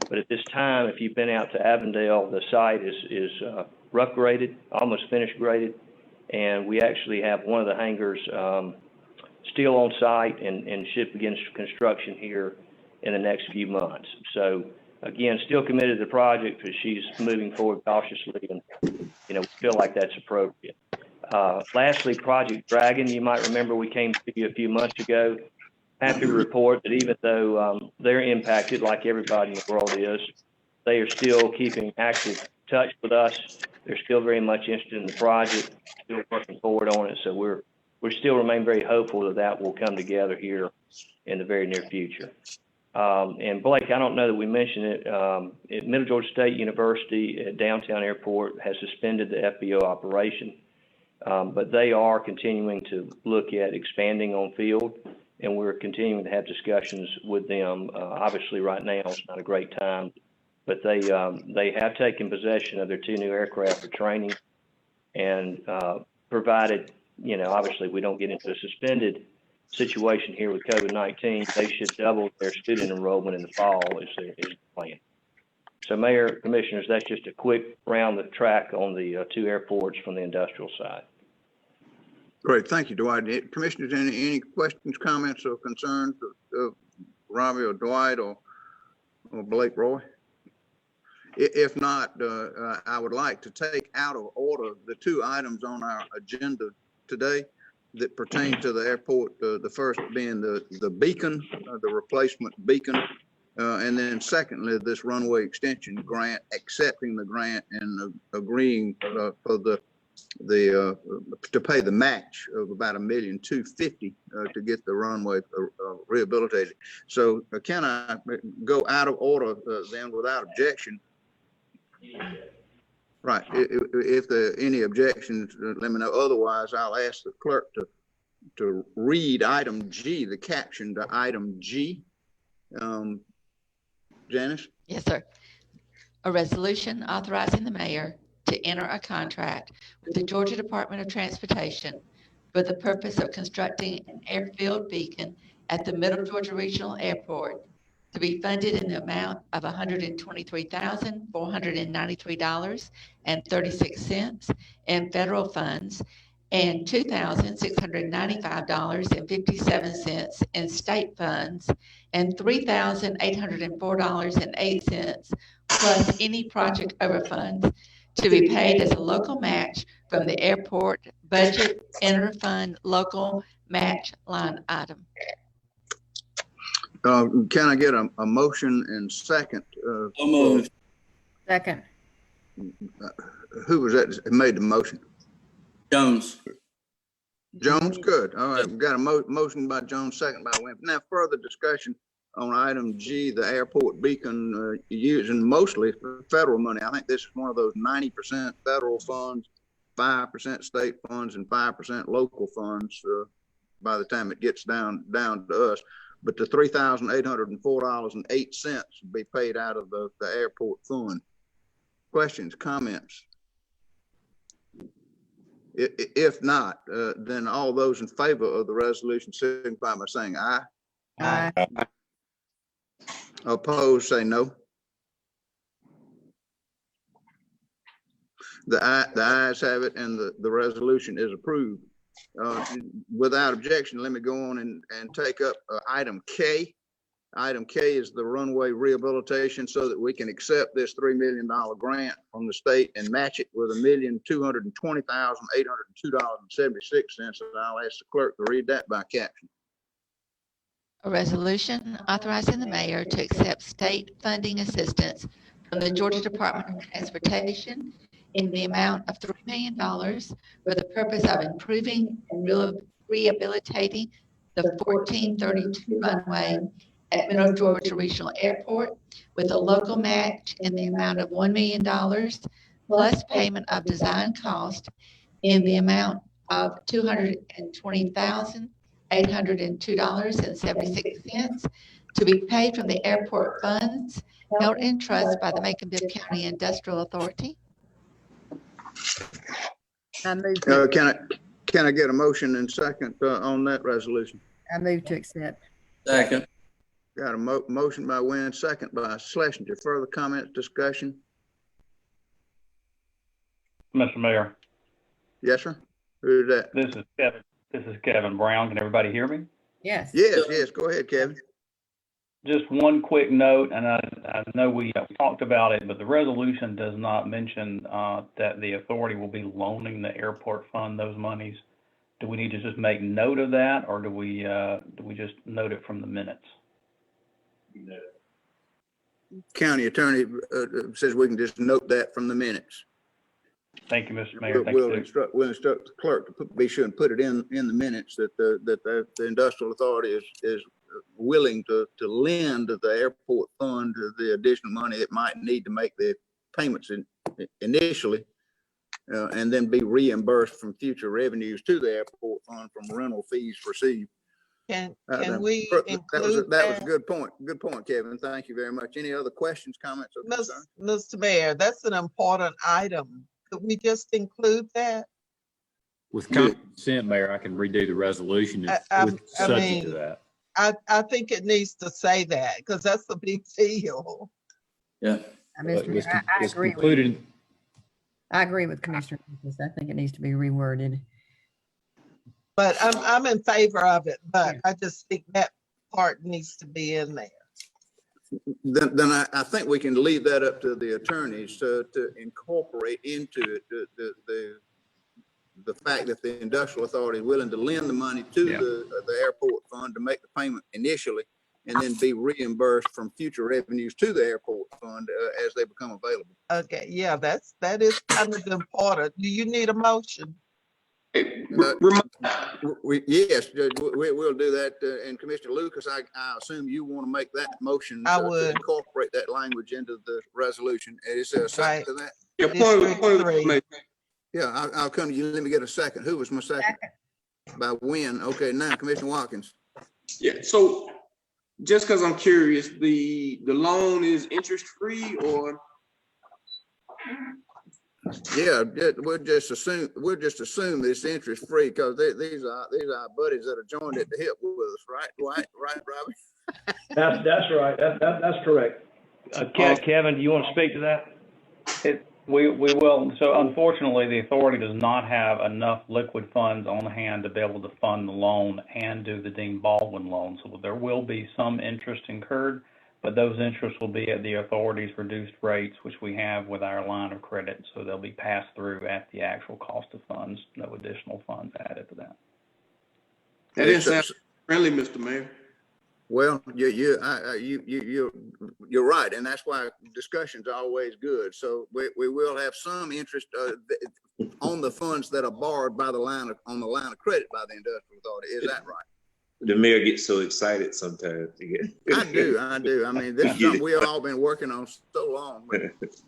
N: But at this time, if you've been out to Avondale, the site is rough graded, almost finished graded, and we actually have one of the hangars still on site and should begin construction here in the next few months. So again, still committed to the project, but she's moving forward cautiously, and we feel like that's appropriate. Lastly, Project Dragon, you might remember we came to you a few months ago. Happy to report that even though they're impacted like everybody in the world is, they are still keeping active touch with us. They're still very much interested in the project, still working forward on it. So we still remain very hopeful that will come together here in the very near future. And Blake, I don't know that we mentioned it, at Middle Georgia State University at Downtown Airport has suspended the FBO operation, but they are continuing to look at expanding on field, and we're continuing to have discussions with them. Obviously right now it's not a great time, but they have taken possession of their 2 new aircraft for training, and provided, obviously we don't get into a suspended situation here with COVID-19, they should double their student enrollment in the fall is the plan. So Mayor, Commissioners, that's just a quick round the track on the 2 airports from the industrial side.
A: Great, thank you, Dwight. Commissioners, any questions, comments, or concerns of Robbie or Dwight or Blake Roy? If not, I would like to take out of order the 2 items on our agenda today that pertain to the airport. The first being the beacon, the replacement beacon And then secondly, this runway extension grant, accepting the grant and agreeing for to pay the match of about $1,250,000 to get the runway rehabilitated. So can I go out of order then without objection? Right. If there are any objections, let me know. Otherwise, I'll ask the clerk to read item G, the caption to item G. Janice?
J: Yes, sir. A resolution authorizing the mayor to enter a contract with the Georgia Department of Transportation for the purpose of constructing an airfield beacon at the Middle Georgia Regional Airport to be funded in the amount of $123,493.36 in federal funds and $2,695.57 in state funds and $3,804.08 plus any project overfunds to be paid as a local match from the airport budget interfund local match line item.
A: Can I get a motion and second?
C: Second.
A: Who was that made the motion?
O: Jones.
A: Jones, good. All right, we've got a motion by Jones, second by Wimp. Now further discussion on item G, the airport beacon, using mostly federal money. I think this is one of those 90% federal funds, 5% state funds, and 5% local funds by the time it gets down to us. But the $3,804.08 will be paid out of the airport fund. Questions, comments? If not, then all those in favor of the resolution signify by saying aye.
C: Aye.
A: Opposed, say no. The ayes have it, and the resolution is approved. Without objection, let me go on and take up item K. Item K is the runway rehabilitation so that we can accept this $3 million grant from the state and match it with $1,220,802.76. And I'll ask the clerk to read that by caption.
J: A resolution authorizing the mayor to accept state funding assistance from the Georgia Department of Transportation in the amount of $3 million for the purpose of improving and rehabilitating the 1432 runway at Middle Georgia Regional Airport with a local match in the amount of $1 million plus payment of design cost in the amount of $220,802.76 to be paid from the airport funds held in trust by the Macon-Bibb County Industrial Authority.
A: Can I get a motion and second on that resolution?
C: I move to accept.
O: Second.
A: Got a motion by Wynn, second by Schlesinger. Further comments, discussion?
P: Mr. Mayor.
A: Yes, sir. Who's that?
P: This is Kevin Brown. Can everybody hear me?
C: Yes.
A: Yes. Go ahead, Kevin.
P: Just one quick note, and I know we talked about it, but the resolution does not mention that the authority will be loaning the airport fund those monies. Do we need to just make note of that, or do we just note it from the minutes?
A: County attorney says we can just note that from the minutes.
P: Thank you, Mr. Mayor.
A: We'll instruct the clerk to be sure and put it in the minutes that the industrial authority is willing to lend the airport fund the additional money it might need to make the payments initially, and then be reimbursed from future revenues to the airport fund from rental fees received.
F: Can we
A: include that was a good point. Good point, Kevin. Thank you very much. Any other questions, comments, or concerns?
F: Mr. Mayor, that's an important item. Could we just include that?
H: With consent, Mayor, I can redo the resolution subject to that.
F: I think it needs to say that because that's a big deal.
O: Yeah.
C: I agree. I agree with Commissioner. I think it needs to be reworded.
F: But I'm in favor of it, but I just think that part needs to be in there.
A: Then I think we can leave that up to the attorneys to incorporate into it the fact that the industrial authority is willing to lend the money to the airport fund to make the payment initially, and then be reimbursed from future revenues to the airport fund as they become available.
F: Okay, yeah, that is kind of important. Do you need a motion?
A: Yes, Judge, we'll do that. And Commissioner Lucas, I assume you want to make that motion
F: I
A: to
F: would.
A: incorporate that language into the resolution. Is there a second to that?
G: Yeah,
F: District 3.
A: Yeah, I'll come to you. Let me get a second. Who was my second? By when? Okay, now Commissioner Watkins.
G: Yeah, so just because I'm curious, the loan is interest free or?
A: Yeah, we'll just assume that it's interest free because these are our buddies that are joined at the hip with us, right, Robbie?
M: That's right. That's correct.
N: Kevin, do you want to speak to that?
P: We will. So unfortunately, the authority does not have enough liquid funds on hand to be able to fund the loan and do the Dean Baldwin loan. So there will be some interest incurred, but those interests will be at the authority's reduced rates, which we have with our line of credit. So they'll be passed through at the actual cost of funds, no additional funds added to that.
G: That didn't sound friendly, Mr. Mayor.
A: Well, you're right, and that's why discussions are always good. So we will have some interest on the funds that are borrowed by the line of credit by the industrial authority. Is that right?
Q: The mayor gets so excited sometimes.
A: I do. I mean, this is something we've all been working on so long, but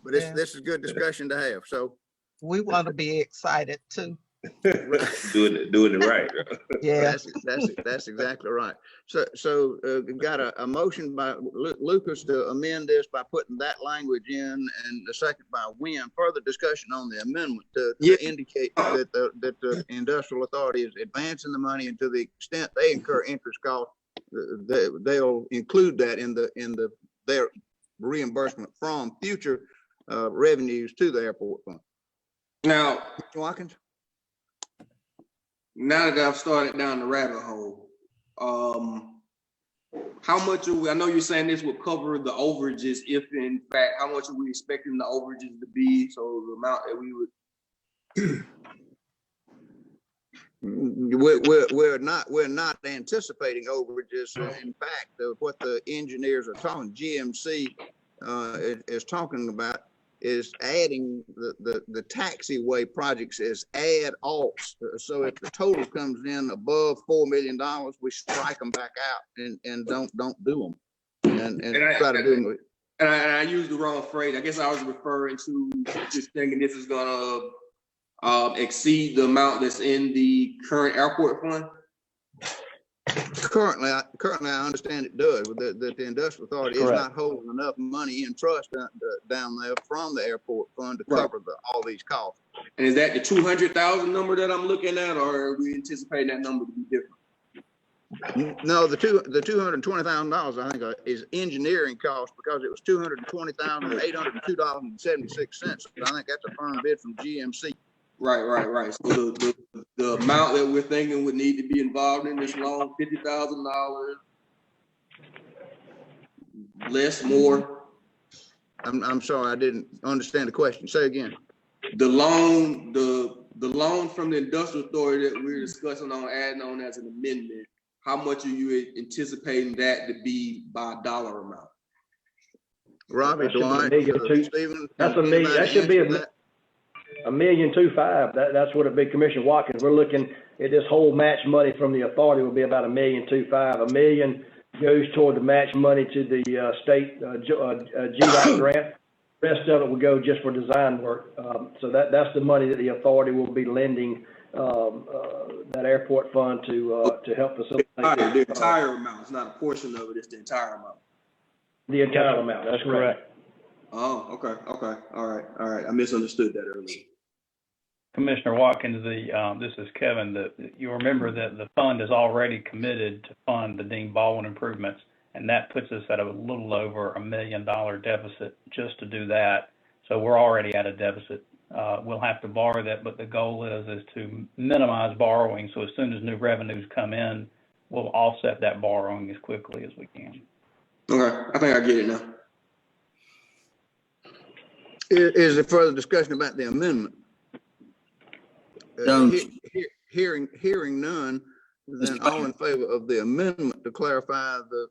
A: this is good discussion to have. So
F: we want to be excited too.
Q: doing it right.
F: Yeah,
A: that's exactly right. So got a motion by Lucas to amend this by putting that language in, and a second by Wynn. Further discussion on the amendment to indicate that the industrial authority is advancing the money, and to the extent they incur interest costs, they'll include that in their reimbursement from future revenues to the airport fund.
G: Now,
A: Mr. Watkins?
G: Now that I've started down the rabbit hole, how much are we, I know you're saying this will cover the overages, if in fact, how much are we expecting the overages to be? So the amount that we would. We're not anticipating overages. In fact, what the engineers are talking, GMC is talking about, is adding the taxiway projects as add-offs. So if the total comes in above $4 million, we strike them back out and don't do them and try to do them.
L: And I used the wrong phrase. I guess I was referring to just thinking this is gonna exceed the amount that's in the current airport fund.
A: Currently, I understand it does, that the industrial authority is not holding enough money in trust down there from the airport fund to cover all these costs.
L: And is that the 200,000 number that I'm looking at, or are we anticipating that number to be different?
A: No, the $220,000 I think is engineering cost, because it was $220,802.76. So I think that's a firm bid from GMC.
L: Right. So the amount that we're thinking would need to be involved in this loan, $50,000, less, more.
A: I'm sorry, I didn't understand the question. Say again.
L: The loan, the loan from the industrial authority that we're discussing on adding on as an amendment, how much are you anticipating that to be by dollar amount?
A: Robbie,
M: Stephen, that's $1 million. That should be $1,250,000. That's what a big Commissioner Watkins. We're looking at this whole match money from the authority will be about $1,250,000. $1 million goes toward the match money to the state GDOT grant. The rest of it will go just for design work. So that's the money that the authority will be lending that airport fund to help facilitate.
L: The entire amount. It's not a portion of it. It's the entire amount.
M: The entire amount. That's correct.
L: Oh, okay. All right. I misunderstood that earlier.
P: Commissioner Watkins, this is Kevin. You remember that the fund is already committed to fund the Dean Baldwin improvements, and that puts us at a little over $1 million deficit just to do that. So we're already at a deficit. We'll have to borrow that, but the goal is to minimize borrowing. So as soon as new revenues come in, we'll offset that borrowing as quickly as we can.
L: Okay, I think I get it now.
A: Is there further discussion about the amendment? Hearing none, then all in favor of the amendment to clarify the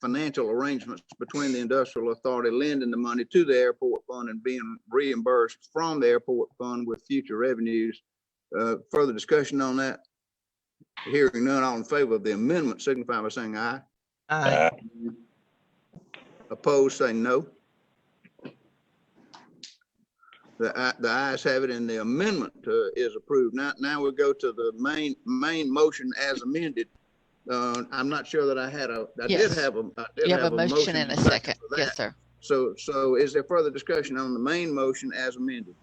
A: financial arrangements between the industrial authority lending the money to the airport fund and being reimbursed from the airport fund with future revenues. Further discussion on that? Hearing none, all in favor of the amendment signify by saying aye.
F: Aye.
A: Opposed, say no. The ayes have it, and the amendment is approved. Now we go to the main motion as amended. I'm not sure that I had a. I
J: Yes.
A: did have a. I did
J: You have a
A: a
J: motion and a second.
A: for that.
J: Yes, sir.
A: So is there further discussion on the main motion as amended?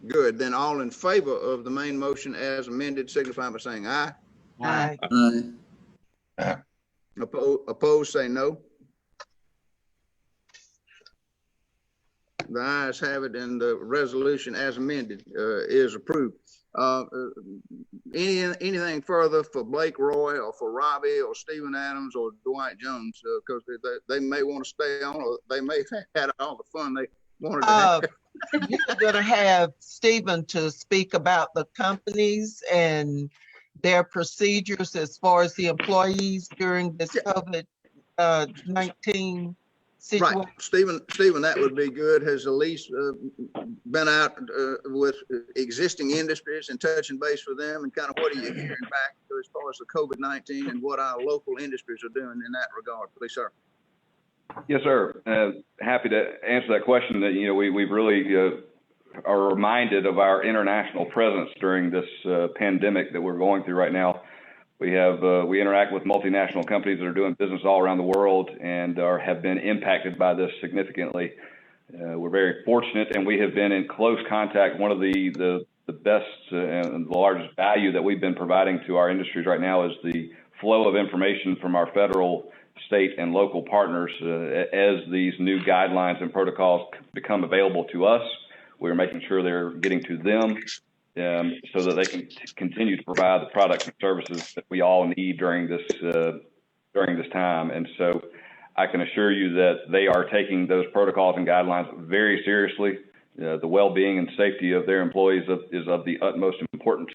A: Good. Then all in favor of the main motion as amended signify by saying aye.
F: Aye.
O: Aye.
A: Opposed, say no. The ayes have it, and the resolution as amended is approved. Anything further for Blake Roy or for Robbie or Stephen Adams or Dwight Jones? Because they may want to stay on, or they may have had all the fun they wanted to have.
F: You're gonna have Stephen to speak about the companies and their procedures as far as the employees during this COVID-19 situation.
A: Right, Stephen, that would be good. Has Elise been out with existing industries and touching base with them, and kind of what are you hearing back as far as the COVID-19 and what our local industries are doing in that regard, please, sir?
L: Yes, sir. Happy to answer that question. That we've really are reminded of our international presence during this pandemic that we're going through right now. We interact with multinational companies that are doing business all around the world and have been impacted by this significantly. We're very fortunate, and we have been in close contact. One of the best and the largest value that we've been providing to our industries right now is the flow of information from our federal, state, and local partners. As these new guidelines and protocols become available to us, we're making sure they're getting to them so that they can continue to provide the products and services that we all need during this time. And so I can assure you that they are taking those protocols and guidelines very seriously. The well-being and safety of their employees is of the utmost importance,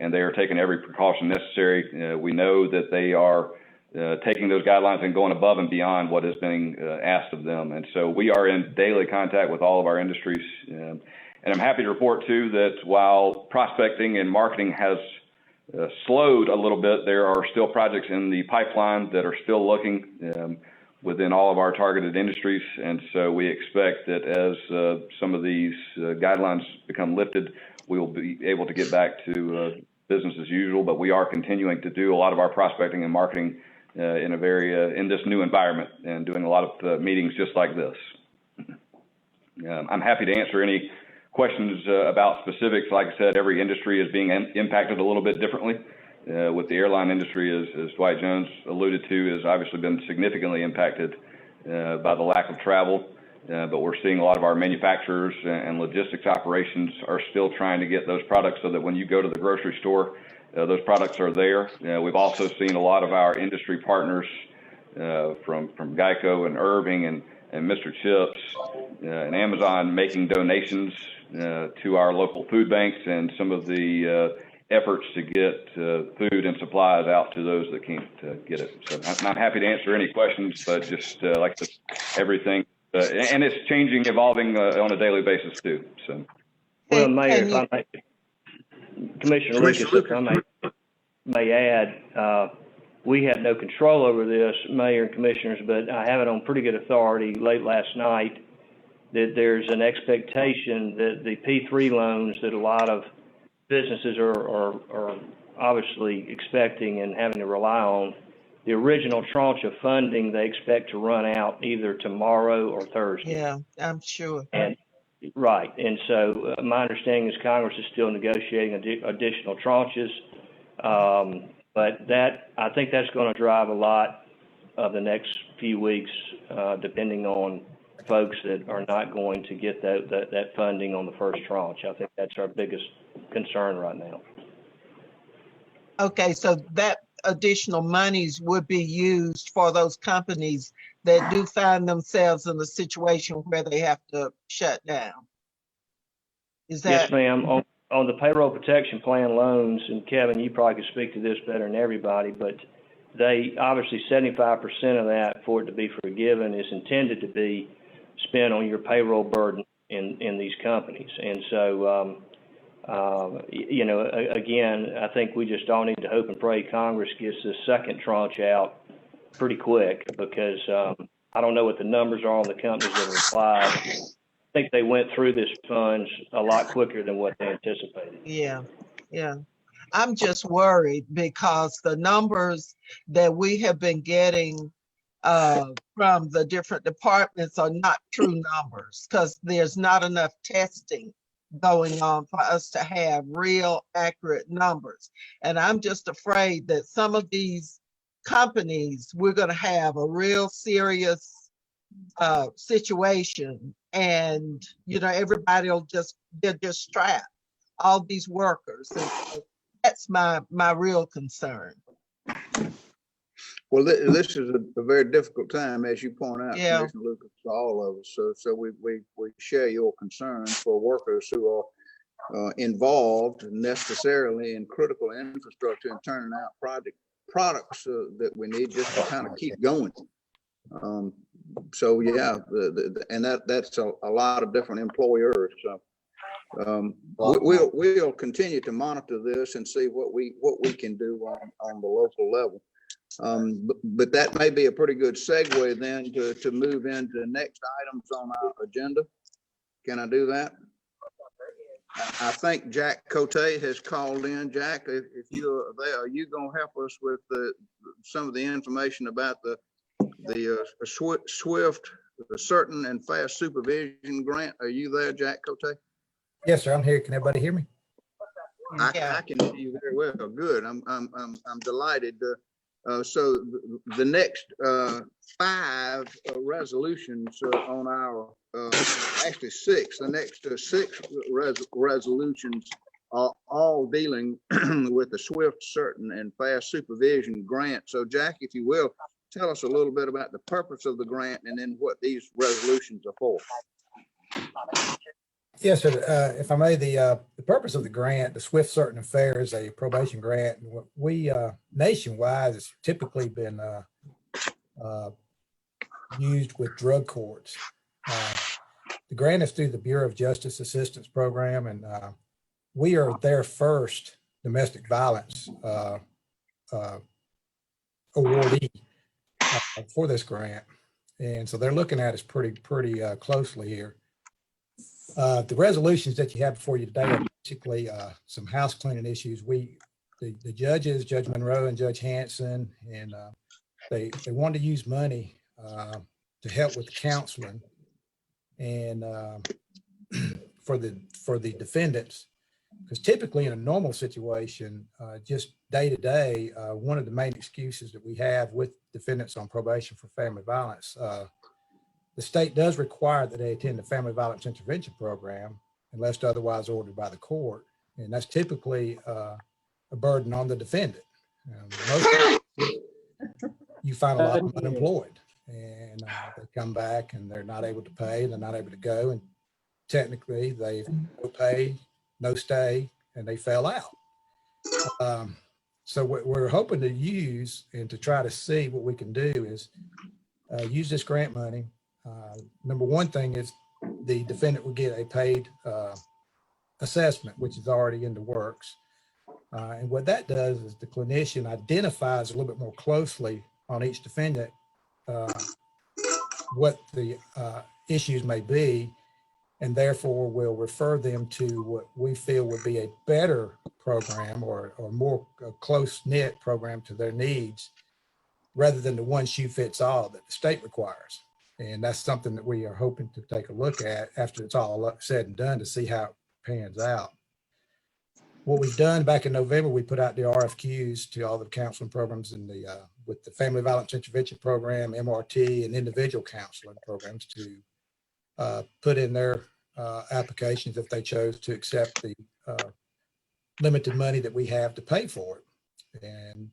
L: and they are taking every precaution necessary. We know that they are taking those guidelines and going above and beyond what is being asked of them. And so we are in daily contact with all of our industries. And I'm happy to report, too, that while prospecting and marketing has slowed a little bit, there are still projects in the pipeline that are still looking within all of our targeted industries. And so we expect that as some of these guidelines become lifted, we will be able to get back to business as usual. But we are continuing to do a lot of our prospecting and marketing in this new environment, and doing a lot of meetings just like this. I'm happy to answer any questions about specifics. Like I said, every industry is being impacted a little bit differently. With the airline industry, as Dwight Jones alluded to, has obviously been significantly impacted by the lack of travel. But we're seeing a lot of our manufacturers and logistics operations are still trying to get those products so that when you go to the grocery store, those products are there. We've also seen a lot of our industry partners from Geico and Irving and Mr. Chips and Amazon making donations to our local food banks, and some of the efforts to get food and supplies out to those that can't get it. So I'm happy to answer any questions, but just like I said, everything, and it's changing, evolving on a daily basis too. So.
N: Well, Mayor, if I may, Commissioner Lucas, if I may add, we have no control over this, Mayor and Commissioners, but I have it on pretty good authority late last night that there's an expectation that the P3 loans that a lot of businesses are obviously expecting and having to rely on, the original tranche of funding they expect to run out either tomorrow or Thursday.
F: Yeah, I'm sure.
N: Right. And so my understanding is Congress is still negotiating additional tranches. But I think that's going to drive a lot of the next few weeks, depending on folks that are not going to get that funding on the first tranche. I think that's our biggest concern right now.
F: Okay, so that additional monies would be used for those companies that do find themselves in a situation where they have to shut down. Is that?
N: Yes, ma'am. On the payroll protection plan loans, and Kevin, you probably could speak to this better than everybody, but they obviously 75% of that, for it to be forgiven, is intended to be spent on your payroll burden in these companies. And so, you know, again, I think we just all need to hope and pray Congress gets this second tranche out pretty quick, because I don't know what the numbers are on the companies that have applied. I think they went through this funds a lot quicker than what they anticipated.
F: Yeah, yeah. I'm just worried because the numbers that we have been getting from the different departments are not true numbers, because there's not enough testing going on for us to have real accurate numbers. And I'm just afraid that some of these companies, we're going to have a real serious situation, and you know, everybody will they're just strapped, all these workers. And so that's my real concern.
A: Well, this is a very difficult time, as you point out,
F: Yeah.
A: Commissioner Lucas, for all of us. So we share your concerns for workers who are involved necessarily in critical infrastructure and turning out products that we need just to kind of keep going. So yeah, and that's a lot of different employers. So we'll continue to monitor this and see what we can do on the local level. But that may be a pretty good segue then to move into the next items on our agenda. Can I do that? I think Jack Cote has called in. Jack, if you're there, are you going to help us with some of the information about the SWIFT, the Certain and Fast Supervision Grant? Are you there, Jack Cote?
R: Yes, sir. I'm here. Can everybody hear me?
A: I can hear you very well. Good. I'm delighted. So the next 5 resolutions on our actually 6. The next 6 resolutions are all dealing with the SWIFT, Certain, and Fast Supervision Grant. So, Jack, if you will, tell us a little bit about the purpose of the grant and then what these resolutions are for.
R: Yes, sir. If I may, the purpose of the grant, the SWIFT, Certain, and Fair, is a probation grant. And what we nationwide has typically been used with drug courts. The grant is through the Bureau of Justice Assistance Program, and we are their first domestic violence awardee for this grant. And so they're looking at us pretty closely here. The resolutions that you have before you today are basically some house cleaning issues. The judges, Judge Monroe and Judge Hanson, and they wanted to use money to help with the counseling and for the defendants, because typically in a normal situation, just day to day, one of the main excuses that we have with defendants on probation for family violence, the state does require that they attend the family violence intervention program unless otherwise ordered by the court. And that's typically a burden on the defendant. You find a lot of them unemployed, and they come back and they're not able to pay, they're not able to go. And technically they've no pay, no stay, and they fell out. So what we're hoping to use and to try to see what we can do is use this grant money. Number one thing is the defendant will get a paid assessment, which is already in the works. And what that does is the clinician identifies a little bit more closely on each defendant what the issues may be, and therefore will refer them to what we feel would be a better program or more close-knit program to their needs, rather than the one shoe fits all that the state requires. And that's something that we are hoping to take a look at after it's all said and done to see how it pans out. What we've done back in November, we put out the RFQs to all the counseling programs in with the Family Violence Intervention Program, MRT, and individual counseling programs to put in their applications if they chose to accept the limited money that we have to pay for it. And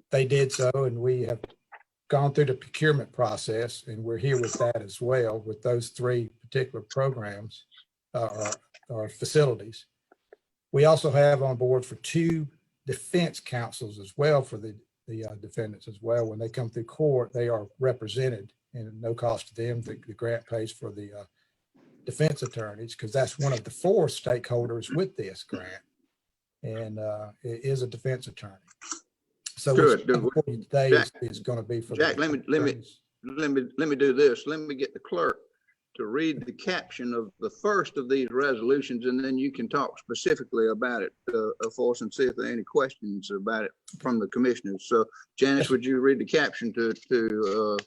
R: they did so, and we have gone through the procurement process, and we're here with that as well, with those 3 particular programs or facilities. We also have on board for 2 defense counsels as well for the the defendants as well. When they come through court, they are represented and at no cost to them. The grant pays for the defense attorneys, because that's one of the 4 stakeholders with this grant, and it is a defense attorney. So
A: Good.
R: what today is going to be for
A: Jack,
R: the
A: let me do this. Let me get the clerk to read the caption of the first of these resolutions, and then you can talk specifically about it for us and see if there are any questions about it from the commissioners. So, Janice, would you read the caption to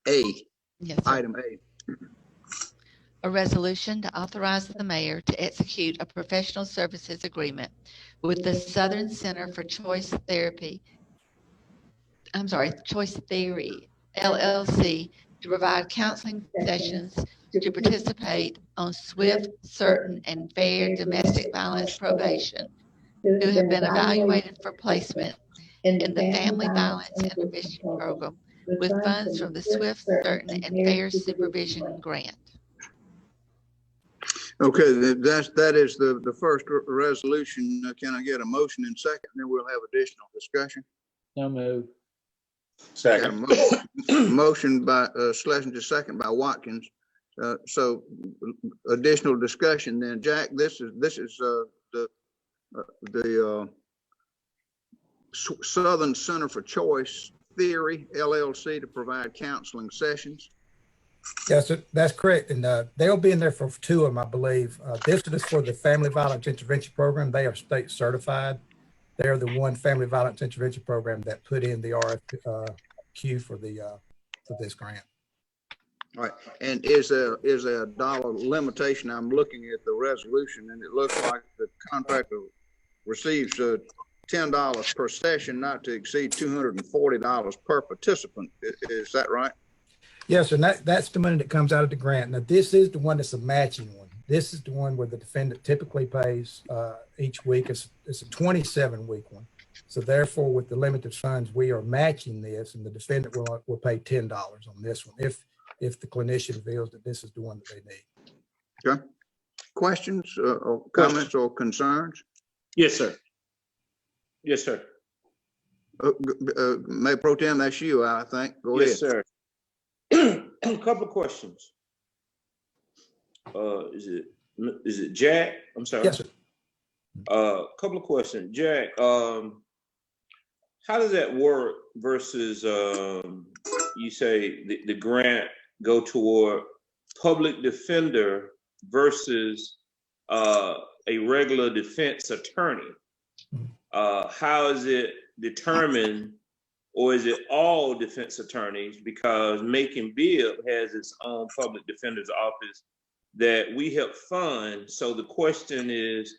A: A?
J: Yes, sir.
A: Item A.
J: A resolution to authorize the mayor to execute a professional services agreement with the Southern Center for Choice Theory, LLC, to provide counseling sessions to participate on swift, certain, and fair domestic violence probation who have been evaluated for placement in the Family Violence Intervention Program with funds from the Swift, Certain, and Fair Supervision Grant.
A: Okay, that is the first resolution. Can I get a motion in second? Then we'll have additional discussion.
D: So move.
Q: Second.
A: Motion by Schlesinger, second by Watkins. So additional discussion then. Jack, this is the Southern Center for Choice Theory, LLC, to provide counseling sessions.
R: Yes, that's correct. And they'll be in there for 2 of them, I believe. This is for the Family Violence Intervention Program. They are state certified. They're the one Family Violence Intervention Program that put in the RFQ for this grant.
A: All right. And is there a dollar limitation? I'm looking at the resolution, and it looks like the contractor receives $10 per session, not to exceed $240 per participant. Is that right?
R: Yes, and that's the money that comes out of the grant. Now, this is the one that's a matching one. This is the one where the defendant typically pays each week. It's a 27-week one. So therefore, with the limited funds, we are matching this, and the defendant will pay $10 on this one if the clinician feels that this is the one that they need.
A: Okay. Questions or comments or concerns?
Q: Yes, sir. Yes, sir.
A: Mayor Pro Tem, that's you, I think. Go ahead.
Q: Yes, sir. A couple of questions. Is it Jack? I'm sorry.
R: Yes, sir.
Q: Couple of questions. Jack, how does that work versus you say the grant go toward public defender versus a regular defense attorney? How is it determined, or is it all defense attorneys? Because Macon-Bibb has its own public defender's office that we help fund. So the question is,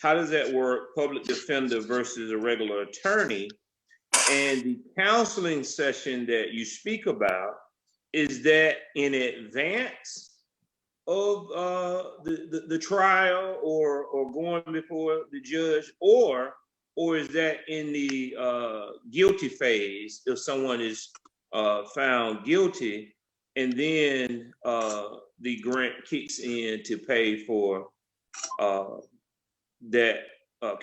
Q: how does that work, public defender versus a regular attorney? And the counseling session that you speak about, is that in advance of the trial or going before the judge, or is that in the guilty phase if someone is found guilty, and then the grant kicks in to pay for that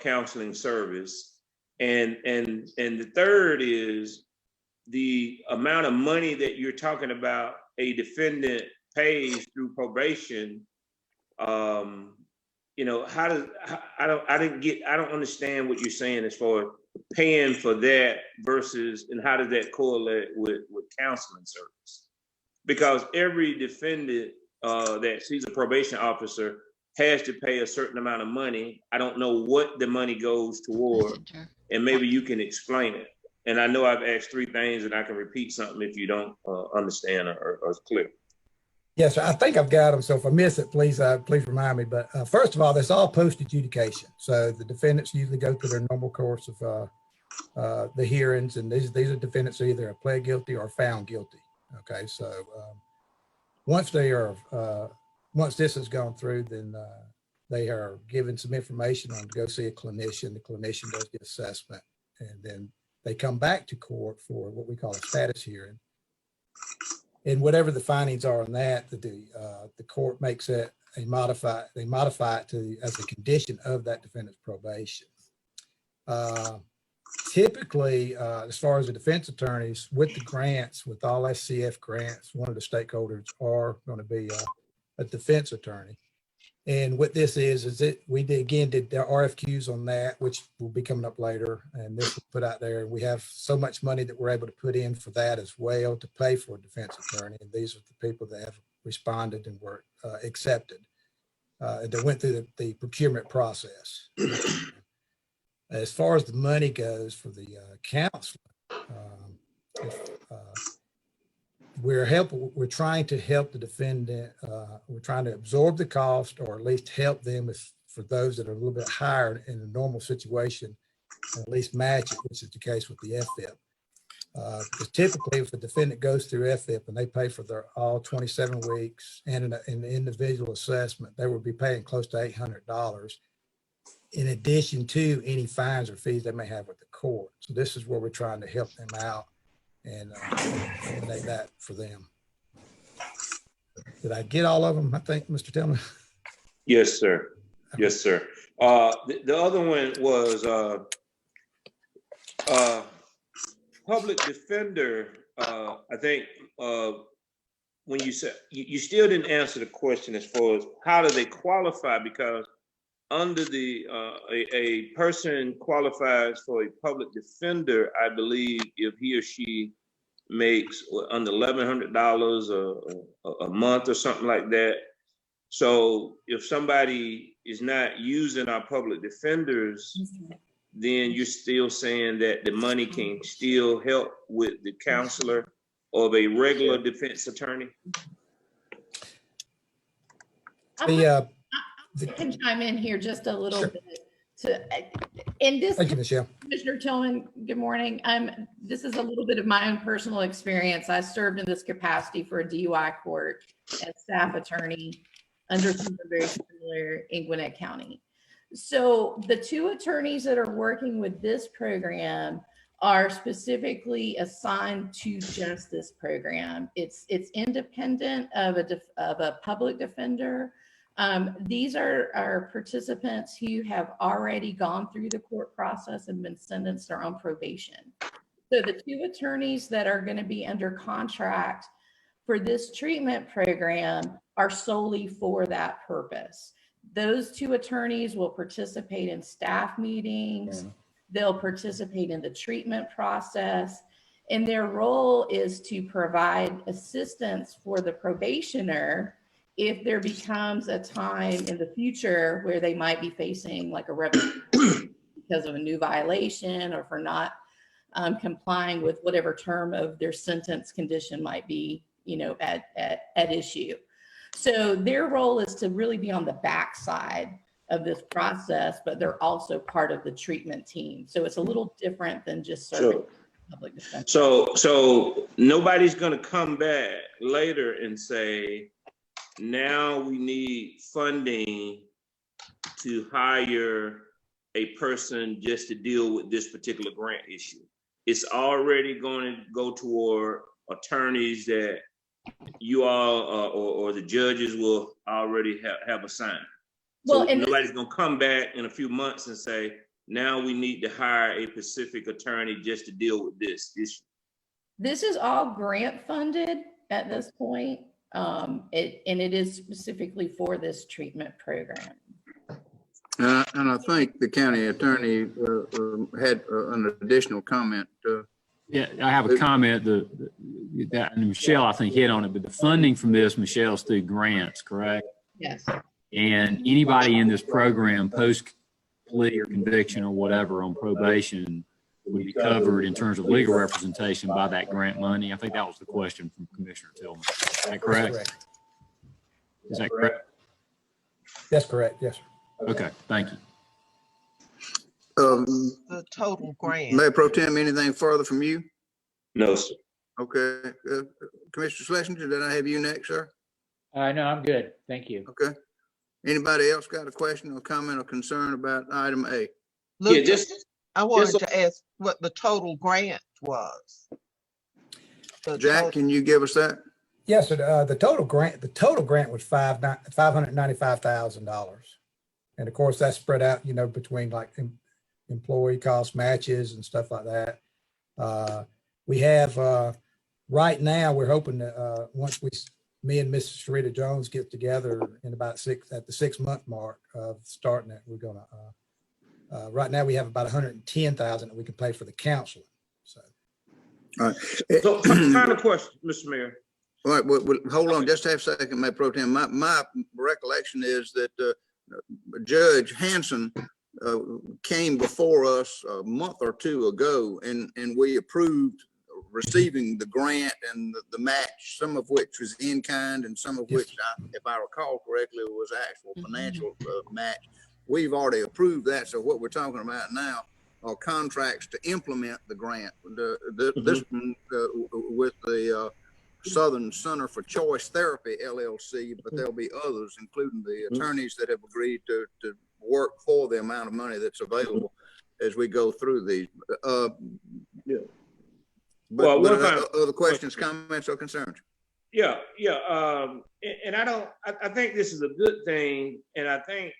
Q: counseling service? And the third is the amount of money that you're talking about a defendant pays through probation. You know, I don't understand what you're saying as far as paying for that versus, and how does that correlate with counseling service? Because every defendant that sees a probation officer has to pay a certain amount of money. I don't know what the money goes toward, and maybe you can explain it. And I know I've asked 3 things, and I can repeat something if you don't understand or it's clear.
R: Yes, I think I've got them. So if I miss it, please remind me. But first of all, that's all post adjudication. So the defendants usually go through their normal course of the hearings, and these are defendants who either are pled guilty or found guilty. Okay, so once this has gone through, then they are given some information on to go see a clinician. The clinician does the assessment, and then they come back to court for what we call a status hearing. And whatever the findings are on that, the court makes it they modify it as a condition of that defendant's probation. Typically, as far as the defense attorneys, with the grants, with all SCF grants, one of the stakeholders are going to be a defense attorney. And what this is it we did the RFQs on that, which will be coming up later, and this will put out there. We have so much money that we're able to put in for that as well to pay for a defense attorney. And these are the people that have responded and were accepted, that went through the procurement process. As far as the money goes for the counselor, we're trying to help the defendant. We're trying to absorb the cost, or at least help them for those that are a little bit higher in a normal situation, and at least match it, which is the case with the FIP. Because typically, if a defendant goes through FIP and they pay for their all 27 weeks and an individual assessment, they would be paying close to $800, in addition to any fines or fees they may have with the court. So this is where we're trying to help them out and eliminate that for them. Did I get all of them, I think, Mr. Tillman?
Q: Yes, sir. Yes, sir. The other one was public defender. I think when you said, you still didn't answer the question as far as how do they qualify, because under the a person qualifies for a public defender, I believe, if he or she makes under $1,100 a month or something like that. So if somebody is not using our public defenders, then you're still saying that the money can still help with the counselor or a regular defense attorney?
S: I can chime in here just a little bit. In this,
R: thank you, Michelle.
S: Commissioner Tillman, good morning. This is a little bit of my own personal experience. I served in this capacity for a DUI court as staff attorney under something very similar in Gwinnett County. So the two attorneys that are working with this program are specifically assigned to just this program. It's independent of a public defender. These are participants who have already gone through the court process and been sentenced or on probation. So the two attorneys that are going to be under contract for this treatment program are solely for that purpose. Those two attorneys will participate in staff meetings. They'll participate in the treatment process, and their role is to provide assistance for the probationer if there becomes a time in the future where they might be facing like a revocation because of a new violation, or for not complying with whatever term of their sentence condition might be, at issue. So their role is to really be on the backside of this process, but they're also part of the treatment team. So it's a little different than just serving public defense.
Q: So nobody's going to come back later and say, now we need funding to hire a person just to deal with this particular grant issue. It's already going to go toward attorneys that you all or the judges will already have assigned. So nobody's going to come back in a few months and say, now we need to hire a specific attorney just to deal with this issue.
S: This is all grant funded at this point. And it is specifically for this treatment program.
A: And I think the county attorney had an additional comment.
H: Yeah, I have a comment that Michelle, I think, hit on it, but the funding from this, Michelle, is through grants, correct?
S: Yes.
H: And anybody in this program post plea or conviction or whatever on probation would be covered in terms of legal representation by that grant money. I think that was the question from Commissioner Tillman. Is that correct? Is that correct?
R: That's correct. Yes, sir.
H: Okay, thank you.
F: The total grant.
A: Mayor Pro Tem, anything further from you?
Q: No, sir.
A: Okay. Commissioner Schlesinger, did I have you next, sir?
D: No, I'm good. Thank you.
A: Okay. Anybody else got a question or comment or concern about item A?
F: Lucas, I wanted to ask what the total grant was.
A: Jack, can you give us that?
R: Yes, sir. The total grant was $595,000. And of course, that's spread out, between employee cost matches and stuff like that. We have, right now, we're hoping that once me and Mrs. Sharita Jones get together in about at the 6-month mark of starting it, we're gonna, right now we have about 110,000 that we can pay for the counseling. So.
A: All right.
Q: So, final question, Mr. Mayor.
A: All right, well, hold on just half a second, Mayor Pro Tem. My recollection is that Judge Hanson came before us a month or two ago, and we approved receiving the grant and the match, some of which was in kind and some of which, if I recall correctly, was actual financial match. We've already approved that. So what we're talking about now are contracts to implement the grant. This one with the Southern Center for Choice Therapy, LLC, but there'll be others, including the attorneys that have agreed to work for the amount of money that's available as we go through these. But other questions, comments, or concerns?
Q: Yeah. And I think this is a good thing, and I think,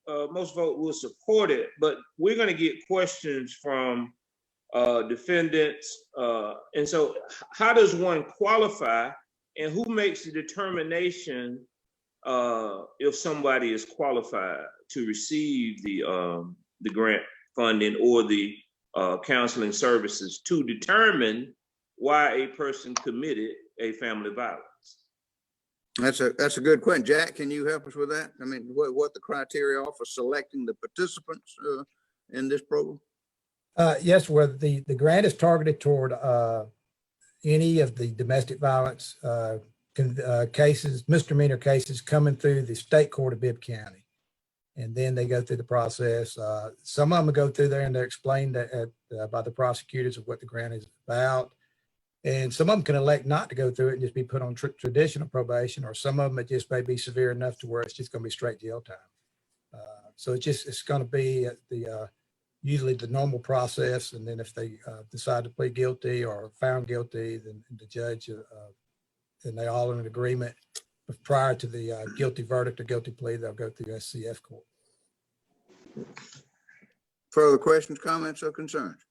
Q: most vote will support it, but we're going to get questions from defendants. And so how does one qualify, and who makes the determination if somebody is qualified to receive the grant funding or the counseling services to determine why a person committed a family violence?
A: That's a good question. Jack, can you help us with that? I mean, what the criteria are for selecting the participants in this program?
R: Yes, well, the grant is targeted toward any of the domestic violence cases, misdemeanor cases coming through the state court of Bibb County. And then they go through the process. Some of them go through there and they're explained by the prosecutors of what the grant is about. And some of them can elect not to go through it and just be put on traditional probation, or some of them it just may be severe enough to where it's just going to be straight jail time. So it's going to be usually the normal process. And then if they decide to plead guilty or found guilty, then the judge, and they all in an agreement prior to the guilty verdict or guilty plea, they'll go through SCF court.
A: Further questions, comments, or concerns?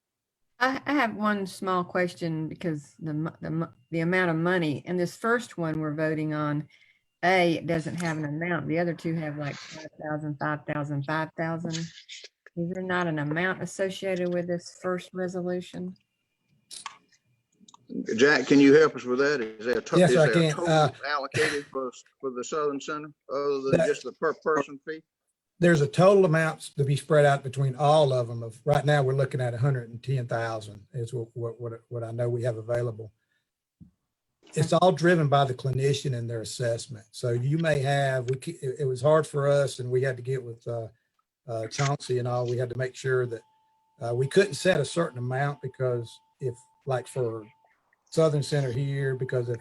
C: I have one small question, because the amount of money in this first one we're voting on, it doesn't have an amount. The other two have like 5,000, 5,000, 5,000. Is there not an amount associated with this first resolution?
A: Jack, can you help us with that? Is there a
R: Yes, I
A: a
R: can.
A: total allocated for the Southern Center other than just the per person fee?
R: There's a total amount to be spread out between all of them. Right now, we're looking at 110,000 is what I know we have available. It's all driven by the clinician and their assessment. So you may have, it was hard for us, and we had to get with Chauncey and all. We had to make sure that we couldn't set a certain amount, because if, like for Southern Center here, because if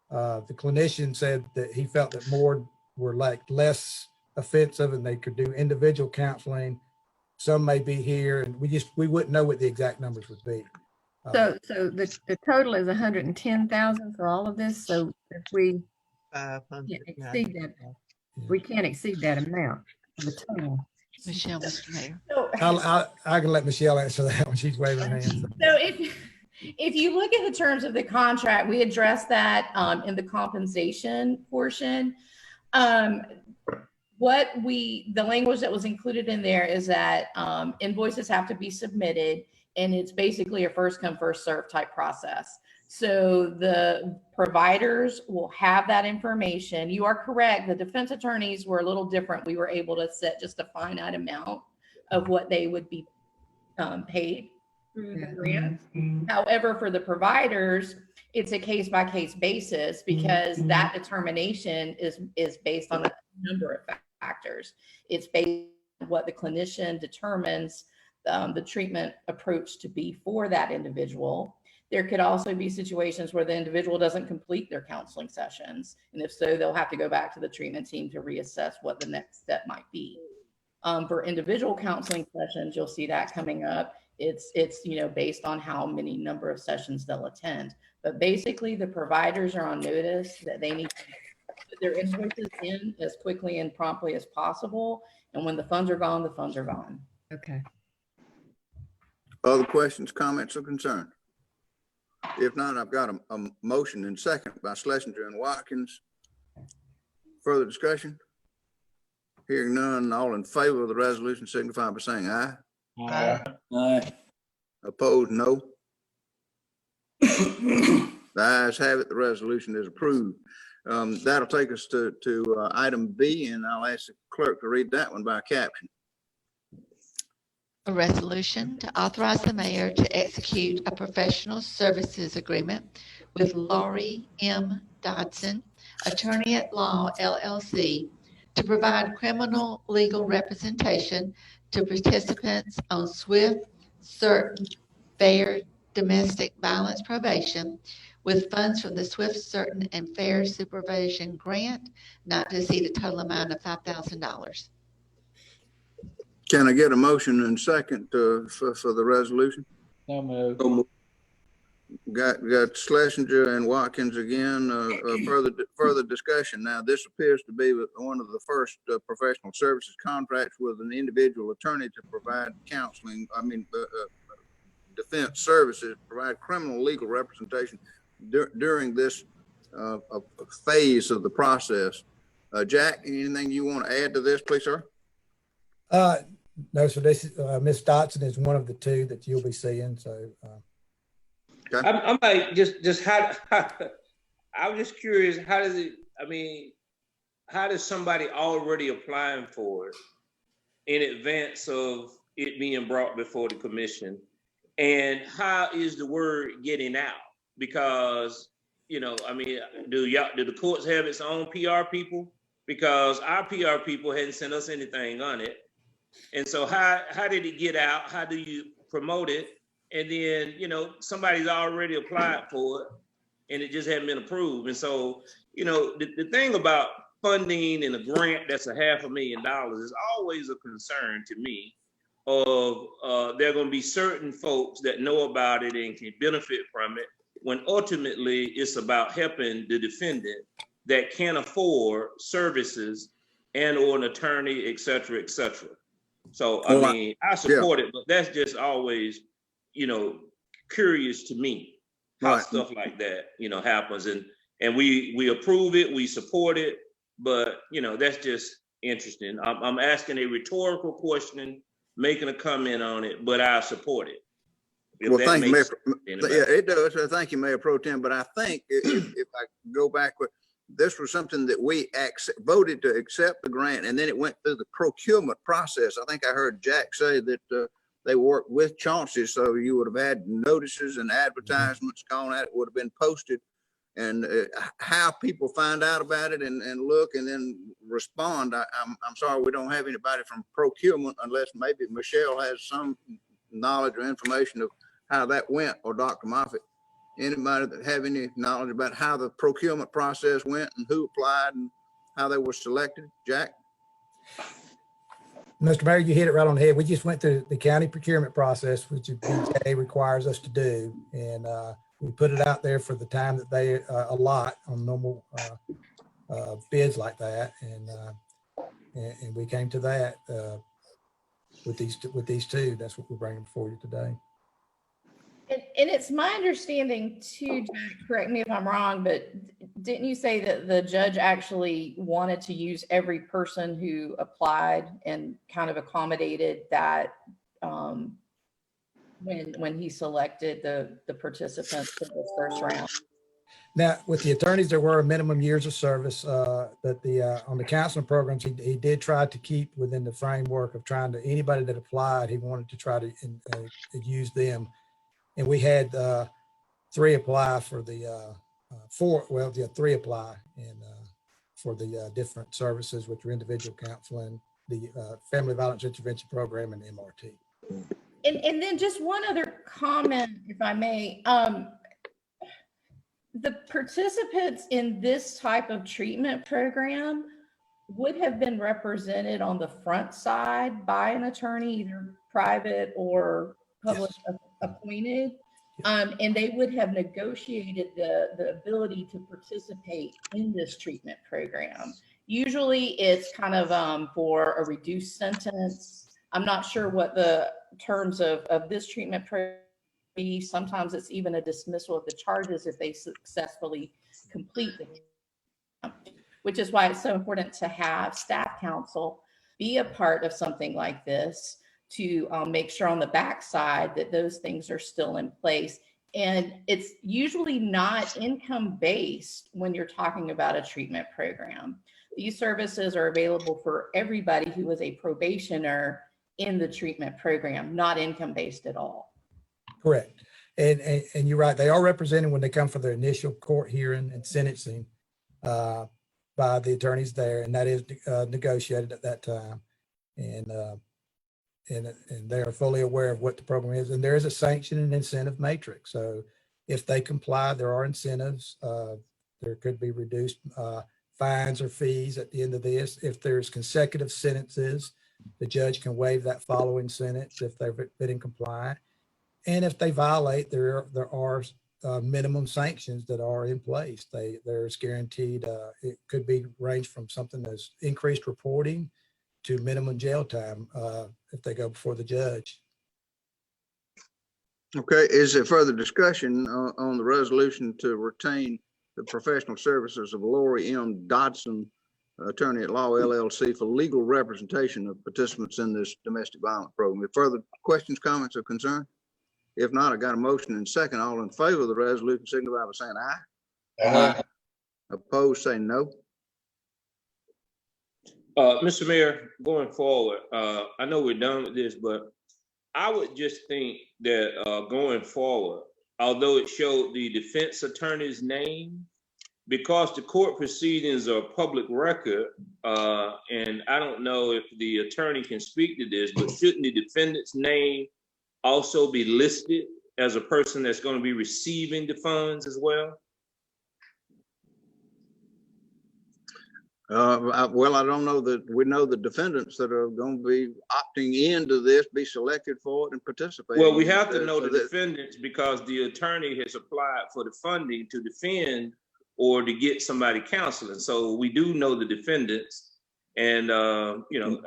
R: the clinician said that he felt that more were like less offensive and they could do individual counseling, some may be here, and we wouldn't know what the exact numbers would be.
C: So the total is 110,000 for all of this. So if we can't exceed that, we can't exceed that amount for the total.
J: Michelle, Mr. Mayor.
R: I can let Michelle answer that when she's waving her hands.
S: So if you look at the terms of the contract, we addressed that in the compensation portion. The language that was included in there is that invoices have to be submitted, and it's basically a first come, first serve type process. So the providers will have that information. You are correct. The defense attorneys were a little different. We were able to set just a finite amount of what they would be paid through the grant. However, for the providers, it's a case by case basis, because that determination is based on a number of factors. It's based on what the clinician determines the treatment approach to be for that individual. There could also be situations where the individual doesn't complete their counseling sessions. And if so, they'll have to go back to the treatment team to reassess what the next step might be. For individual counseling sessions, you'll see that coming up. It's based on how many number of sessions they'll attend. But basically, the providers are on notice that they need to put their invoices in as quickly and promptly as possible. And when the funds are gone, the funds are gone.
C: Okay.
A: Other questions, comments, or concerns? If not, I've got a motion and second by Schlesinger and Watkins. Further discussion? Hearing none, all in favor of the resolution signify by saying aye.
O: Aye. Aye.
A: Opposed, no. The ayes have it. The resolution is approved. That'll take us to item B, and I'll ask the clerk to read that one by caption.
J: A resolution to authorize the mayor to execute a professional services agreement with Laurie M. Dodson, Attorney at Law, LLC, to provide criminal legal representation to participants on swift, certain, fair domestic violence probation with funds from the Swift, Certain, and Fair Supervision Grant, not to exceed a total amount of $5,000.
A: Can I get a motion and second for the resolution?
D: So moved.
A: Got Schlesinger and Watkins again. Further discussion. Now, this appears to be one of the first professional services contracts with an individual attorney to provide counseling. Defense services, provide criminal legal representation during this phase of the process. Jack, anything you want to add to this, please, sir?
R: No, so this Ms. Dotson is one of the two that you'll be seeing. So
A: okay.
Q: I'm like just how I'm just curious. How does it? I mean, how does somebody already applying for it in advance of it being brought before the commission? And how is the word getting out? Because, you know, I mean, do the courts have its own PR people? Because our PR people hadn't sent us anything on it. And so how did it get out? How do you promote it? And then, you know, somebody's already applied for it and it just hadn't been approved. And so, you know, the thing about funding and a grant that's $500,000 is always a concern to me. Of there are going to be certain folks that know about it and can benefit from it, when ultimately it's about helping the defendant that can't afford services and or an attorney, et cetera, et cetera. So, I mean, I support it, but that's just always, you know, curious to me how stuff like that, you know, happens. And we approve it, we support it, but, you know, that's just interesting. I'm asking a rhetorical question, making a comment on it, but I support it.
A: Well, thank you, Mayor. Yeah, it does. Thank you, Mayor Pro Tem. But I think if I go back, this was something that we voted to accept the grant, and then it went through the procurement process. I think I heard Jack say that they worked with Chauncey, so you would have had notices and advertisements gone out. It would have been posted, and how people find out about it and look and then respond. I'm sorry we don't have anybody from procurement, unless maybe Michelle has some knowledge or information of how that went, or Dr. Moffitt. Anybody that have any knowledge about how the procurement process went and who applied and how they were selected? Jack?
R: Mr. Mayor, you hit it right on the head. We just went through the county procurement process, which the BJA requires us to do. And we put it out there for the time that they allot on normal bids like that. And we came to that with these two. That's what we're bringing before you today.
S: And it's my understanding too, correct me if I'm wrong, but didn't you say that the judge actually wanted to use every person who applied and kind of accommodated that when he selected the participants for the first round?
R: Now, with the attorneys, there were minimum years of service, but on the counseling programs, he did try to keep within the framework of trying to, anybody that applied, he wanted to try to use them. And we had 3 apply for the 3 apply and for the different services, which are individual counseling, the family violence intervention program, and MRT.
S: And then just one other comment, if I may. The participants in this type of treatment program would have been represented on the front side by an attorney, either private or public appointed, and they would have negotiated the ability to participate in this treatment program. Usually it's kind of for a reduced sentence. I'm not sure what the terms of this treatment program. Sometimes it's even a dismissal of the charges if they successfully complete the, which is why it's so important to have staff counsel be a part of something like this to make sure on the backside that those things are still in place. And it's usually not income based when you're talking about a treatment program. These services are available for everybody who is a probationer in the treatment program, not income based at all.
R: Correct. And you're right. They are represented when they come for their initial court hearing and sentencing by the attorneys there, and that is negotiated at that time. And they are fully aware of what the program is. And there is a sanction and incentive matrix. So if they comply, there are incentives. There could be reduced fines or fees at the end of this. If there's consecutive sentences, the judge can waive that following sentence if they've been compliant. And if they violate, there are minimum sanctions that are in place. There's guaranteed, it could be range from something as increased reporting to minimum jail time if they go before the judge.
A: Okay, is there further discussion on the resolution to retain the professional services of Lori M. Dodson, attorney at law LLC, for legal representation of participants in this domestic violence program? If further questions, comments, or concern? If not, I got a motion and second. All in favor of the resolution signify by saying aye.
Q: Aye.
A: Opposed, say no.
Q: Mr. Mayor, going forward, I know we're done with this, but I would just think that going forward, although it showed the defense attorney's name, because the court proceedings are public record, and I don't know if the attorney can speak to this, but shouldn't the defendant's name also be listed as a person that's going to be receiving the funds as well?
A: Well, I don't know that we know the defendants that are going to be opting into this, be selected for it and participate.
Q: Well, we have to know the defendants because the attorney has applied for the funding to defend or to get somebody counseling. So we do know the defendants, and you know,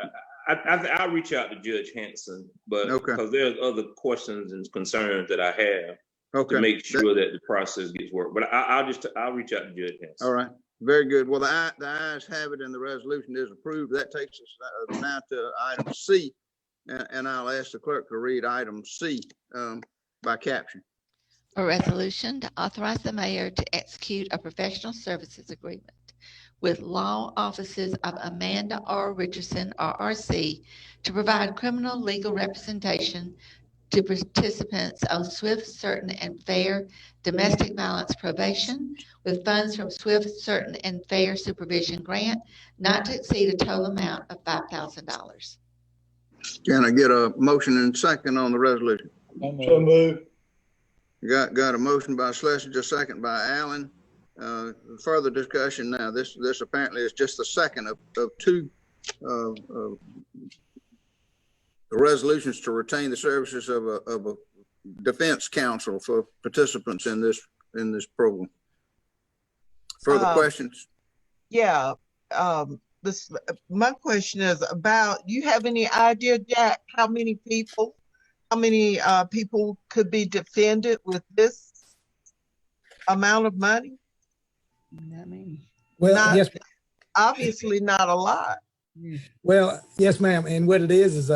Q: I'll reach out to Judge Hanson, but because there's other questions and concerns that I have to make sure that the process gets worked. But I'll reach out to Judge Hanson.
A: All right. Very good. Well, the ayes have it and the resolution is approved. That takes us now to item C. And I'll ask the clerk to read item C by caption.
J: A resolution to authorize the mayor to execute a professional services agreement with law offices of Amanda R. Richardson, RRC, to provide criminal legal representation to participants on swift, certain, and fair domestic violence probation with funds from swift, certain, and fair supervision grant not to exceed a total amount of $5,000.
A: Can I get a motion and second on the resolution?
E: So moved.
A: Got a motion by Schlesinger, second by Allen. Further discussion now. This apparently is just the second of two resolutions to retain the services of a defense counsel for participants in this program. Further questions?
F: Yeah. My question is about, you have any idea, Jack, how many people could be defended with this amount of money?
R: Well, yes.
F: Obviously not a lot.
R: Well, yes, ma'am. And what it is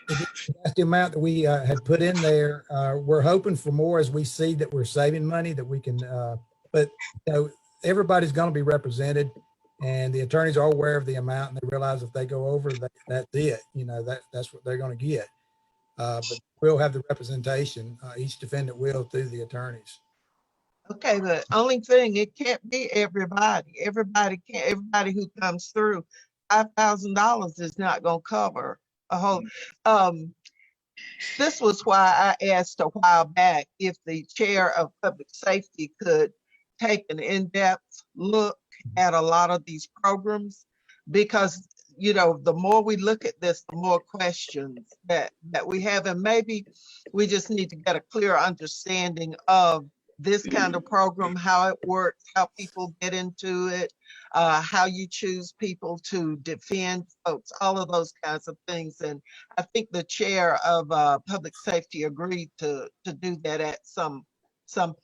R: that's the amount that we had put in there. We're hoping for more as we see that we're saving money that we can, but you know, everybody's going to be represented, and the attorneys are aware of the amount, and they realize if they go over, that's it. You know, that's what they're going to get. But we'll have the representation. Each defendant will through the attorneys.
F: Okay, the only thing, it can't be everybody. Everybody who comes through, $5,000 is not going to cover a whole. This was why I asked a while back if the chair of public safety could take an in-depth look at a lot of these programs, because you know, the more we look at this, the more questions that we have, and maybe we just need to get a clear understanding of this kind of program, how it works, how people get into it, how you choose people to defend folks, all of those kinds of things. And I think the chair of public safety agreed to do that at some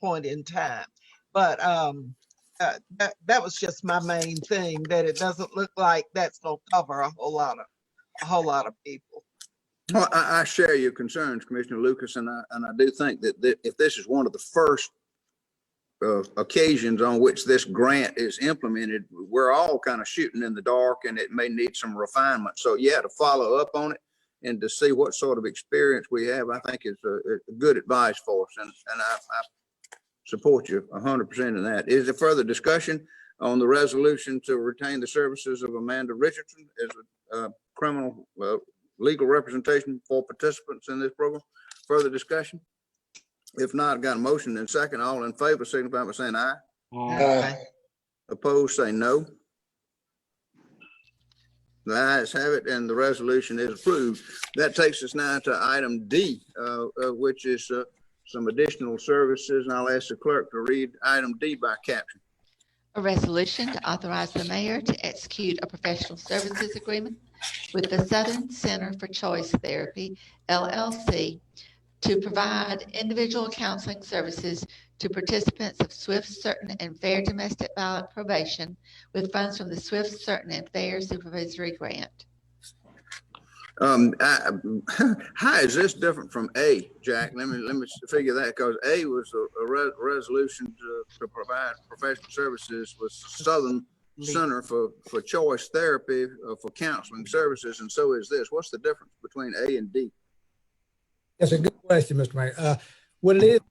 F: point in time. But that was just my main thing, that it doesn't look like that's gonna cover a whole lot of people.
A: Well, I share your concerns, Commissioner Lucas, and I do think that if this is one of the first occasions on which this grant is implemented, we're all kind of shooting in the dark, and it may need some refinement. So yeah, to follow up on it and to see what sort of experience we have, I think is a good advice for us, and I support you 100% in that. Is there further discussion on the resolution to retain the services of Amanda Richardson as a criminal legal representation for participants in this program? Further discussion? If not, I've got a motion and second. All in favor signify by saying aye.
F: Aye.
A: Opposed, say no. The ayes have it, and the resolution is approved. That takes us now to item D, which is some additional services, and I'll ask the clerk to read item D by caption.
J: A resolution to authorize the mayor to execute a professional services agreement with the Southern Center for Choice Therapy, LLC, to provide individual counseling services to participants of swift, certain, and fair domestic violence probation with funds from the Swift, Certain, and Fair Supervisory Grant.
A: How is this different from A, Jack? Let me figure that, because A was a resolution to provide professional services with Southern Center for Choice Therapy for counseling services, and so is this. What's the difference between A and D?
R: That's a good question, Mr. Mayor. What it is,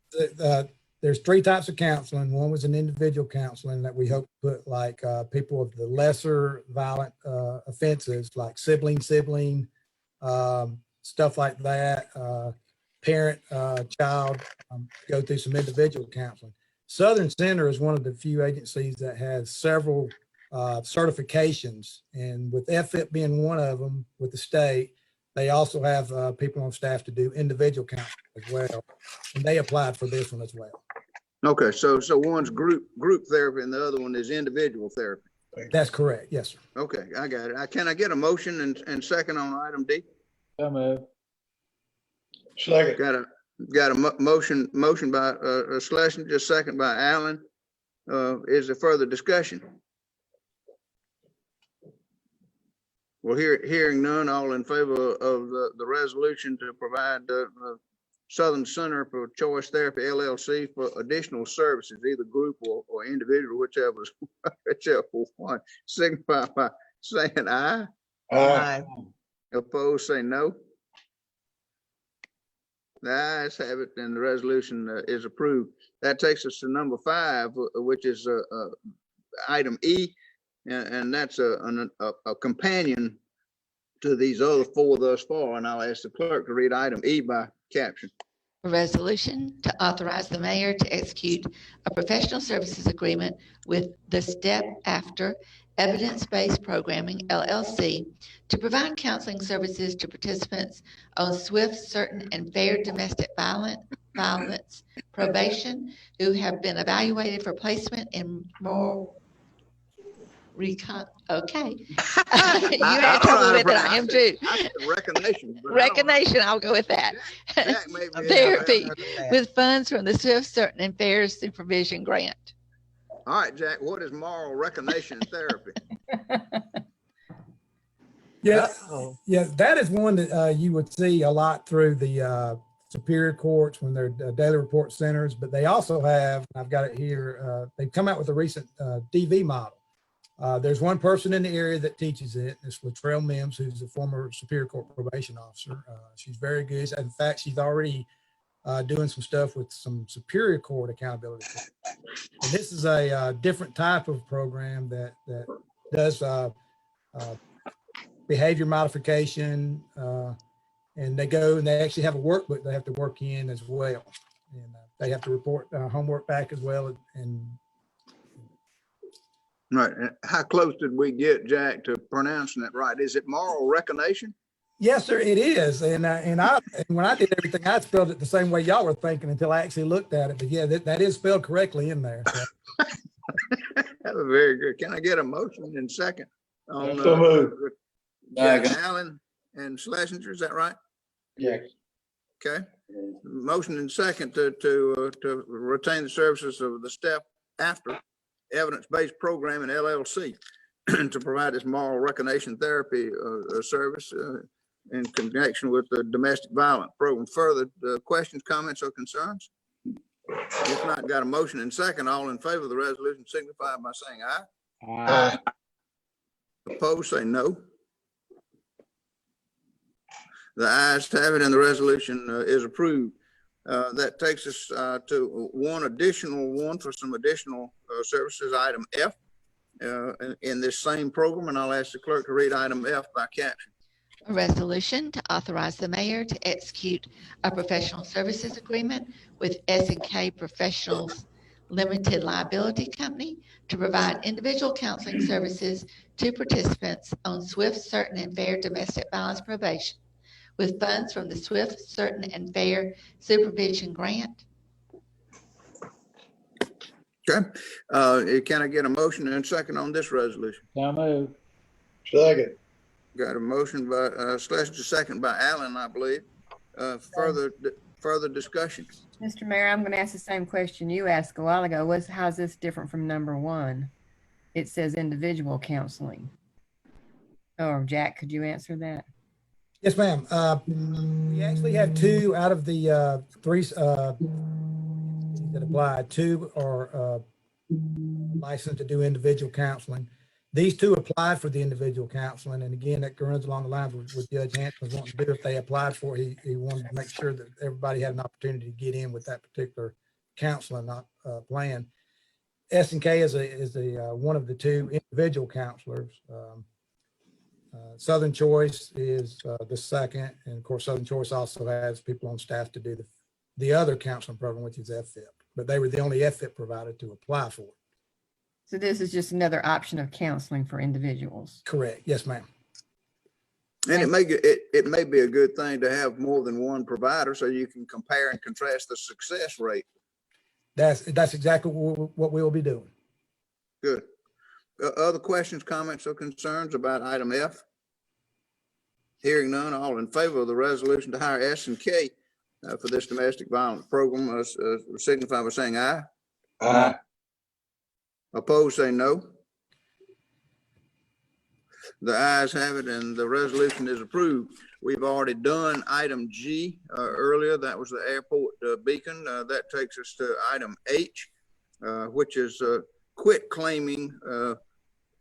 R: there's three types of counseling. One was an individual counseling that we hope to put like people of the lesser violent offenses, like sibling, stuff like that, parent, child, go through some individual counseling. Southern Center is one of the few agencies that has several certifications, and with FIP being one of them with the state, they also have people on staff to do individual counseling as well, and they applied for this one as well.
A: Okay, so one's group therapy and the other one is individual therapy.
R: That's correct. Yes, sir.
A: Okay, I got it. Can I get a motion and second on item D?
D: So moved.
E: Second.
A: Got a motion by Schlesinger, second by Allen. Is there further discussion? Well, hearing none, all in favor of the resolution to provide Southern Center for Choice Therapy, LLC, for additional services, either group or individual, whichever one, signify by saying aye.
F: Aye.
A: Opposed, say no. The ayes have it, and the resolution is approved. That takes us to number 5, which is item E, and that's a companion to these other 4 thus far. And I'll ask the clerk to read item E by caption.
J: A resolution to authorize the mayor to execute a professional services agreement with the Step After Evidence-Based Programming, LLC, to provide counseling services to participants on swift, certain, and fair domestic violence probation who have been evaluated for placement in more okay. You had trouble with it. I am too.
A: Recognition.
J: Recognition. I'll go with that. Therapy with funds from the Swift, Certain, and Fair Supervision Grant.
A: All right, Jack, what is moral recognition therapy?
R: Yeah, that is one that you would see a lot through the superior courts when they're daily report centers, but they also have, I've got it here, they've come out with a recent DV model. There's one person in the area that teaches it. It's Latrell Mims, who's a former Superior Court probation officer. She's very good. In fact, she's already doing some stuff with some Superior Court accountability. And this is a different type of program that does behavior modification, and they go and they actually have a workbook they have to work in as well. And they have to report homework back as well. And
A: right. How close did we get, Jack, to pronouncing it right? Is it moral recognition?
R: Yes, sir, it is. And when I did everything, I spelled it the same way y'all were thinking until I actually looked at it. But yeah, that is spelled correctly in there. So.
A: That was very good. Can I get a motion in second? On,
E: So moved.
A: Allen and Schlesinger, is that right?
E: Yes.
A: Okay. Motion in second to retain the services of the step after evidence-based programming LLC to provide this moral recognition therapy service in connection with the domestic violence program. Further questions, comments, or concerns? If not, got a motion in second. All in favor of the resolution signify by saying aye.
D: Aye.
A: Opposed, say no. The ayes have it and the resolution is approved. That takes us to one for some additional services, item F in this same program. And I'll ask the clerk to read item F by caption.
J: A resolution to authorize the mayor to execute a professional services agreement with S&K Professionals Limited Liability Company to provide individual counseling services to participants on swift, certain, and fair domestic violence probation with funds from the Swift, Certain, and Fair Supervision Grant.
A: Okay. Can I get a motion and second on this resolution?
D: So moved.
E: Second.
A: Got a motion by Schlesinger, second by Allen, I believe. Further discussion?
C: Mr. Mayor, I'm going to ask the same question you asked a while ago. How's this different from number 1? It says individual counseling. Oh, Jack, could you answer that?
R: Yes, ma'am. We actually have 2 out of the 3 that applied. 2 are licensed to do individual counseling. These 2 applied for the individual counseling. And again, that runs along the lines with Judge Hampton was wanting to do. If they applied for it, he wanted to make sure that everybody had an opportunity to get in with that particular counseling plan. S&K is one of the 2 individual counselors. Southern Choice is the second, and of course Southern Choice also has people on staff to do the other counseling program, which is FFIP, but they were the only FFIP provider to apply for it.
C: So this is just another option of counseling for individuals.
R: Correct. Yes, ma'am.
A: And it may be a good thing to have more than one provider so you can compare and contrast the success rate.
R: That's exactly what we will be doing.
A: Good. Other questions, comments, or concerns about item F? Hearing none, all in favor of the resolution to hire S&K for this domestic violence program signify by saying aye.
E: Aye.
A: Opposed, say no. The ayes have it and the resolution is approved. We've already done item G earlier. That was the airport beacon. That takes us to item H, which is quit claiming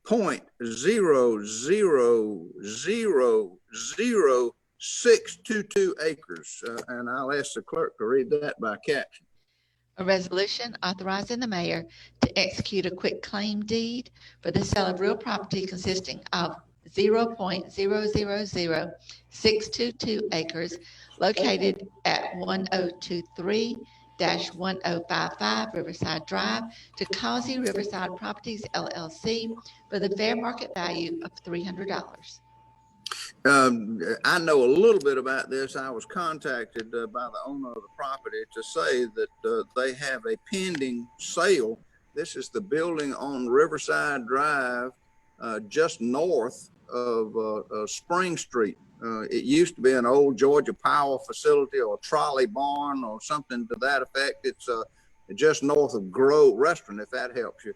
A: 0.0000622 acres. And I'll ask the clerk to read that by caption.
J: A resolution authorizing the mayor to execute a quit claim deed for the sale of real property consisting of 0.000622 acres located at 1023-1055 Riverside Drive to Causey Riverside Properties LLC for the fair market value of $300.
A: I know a little bit about this. I was contacted by the owner of the property to say that they have a pending sale. This is the building on Riverside Drive, just north of Spring Street. It used to be an old Georgia Power facility or a trolley barn or something to that effect. It's just north of Grove Restaurant, if that helps you.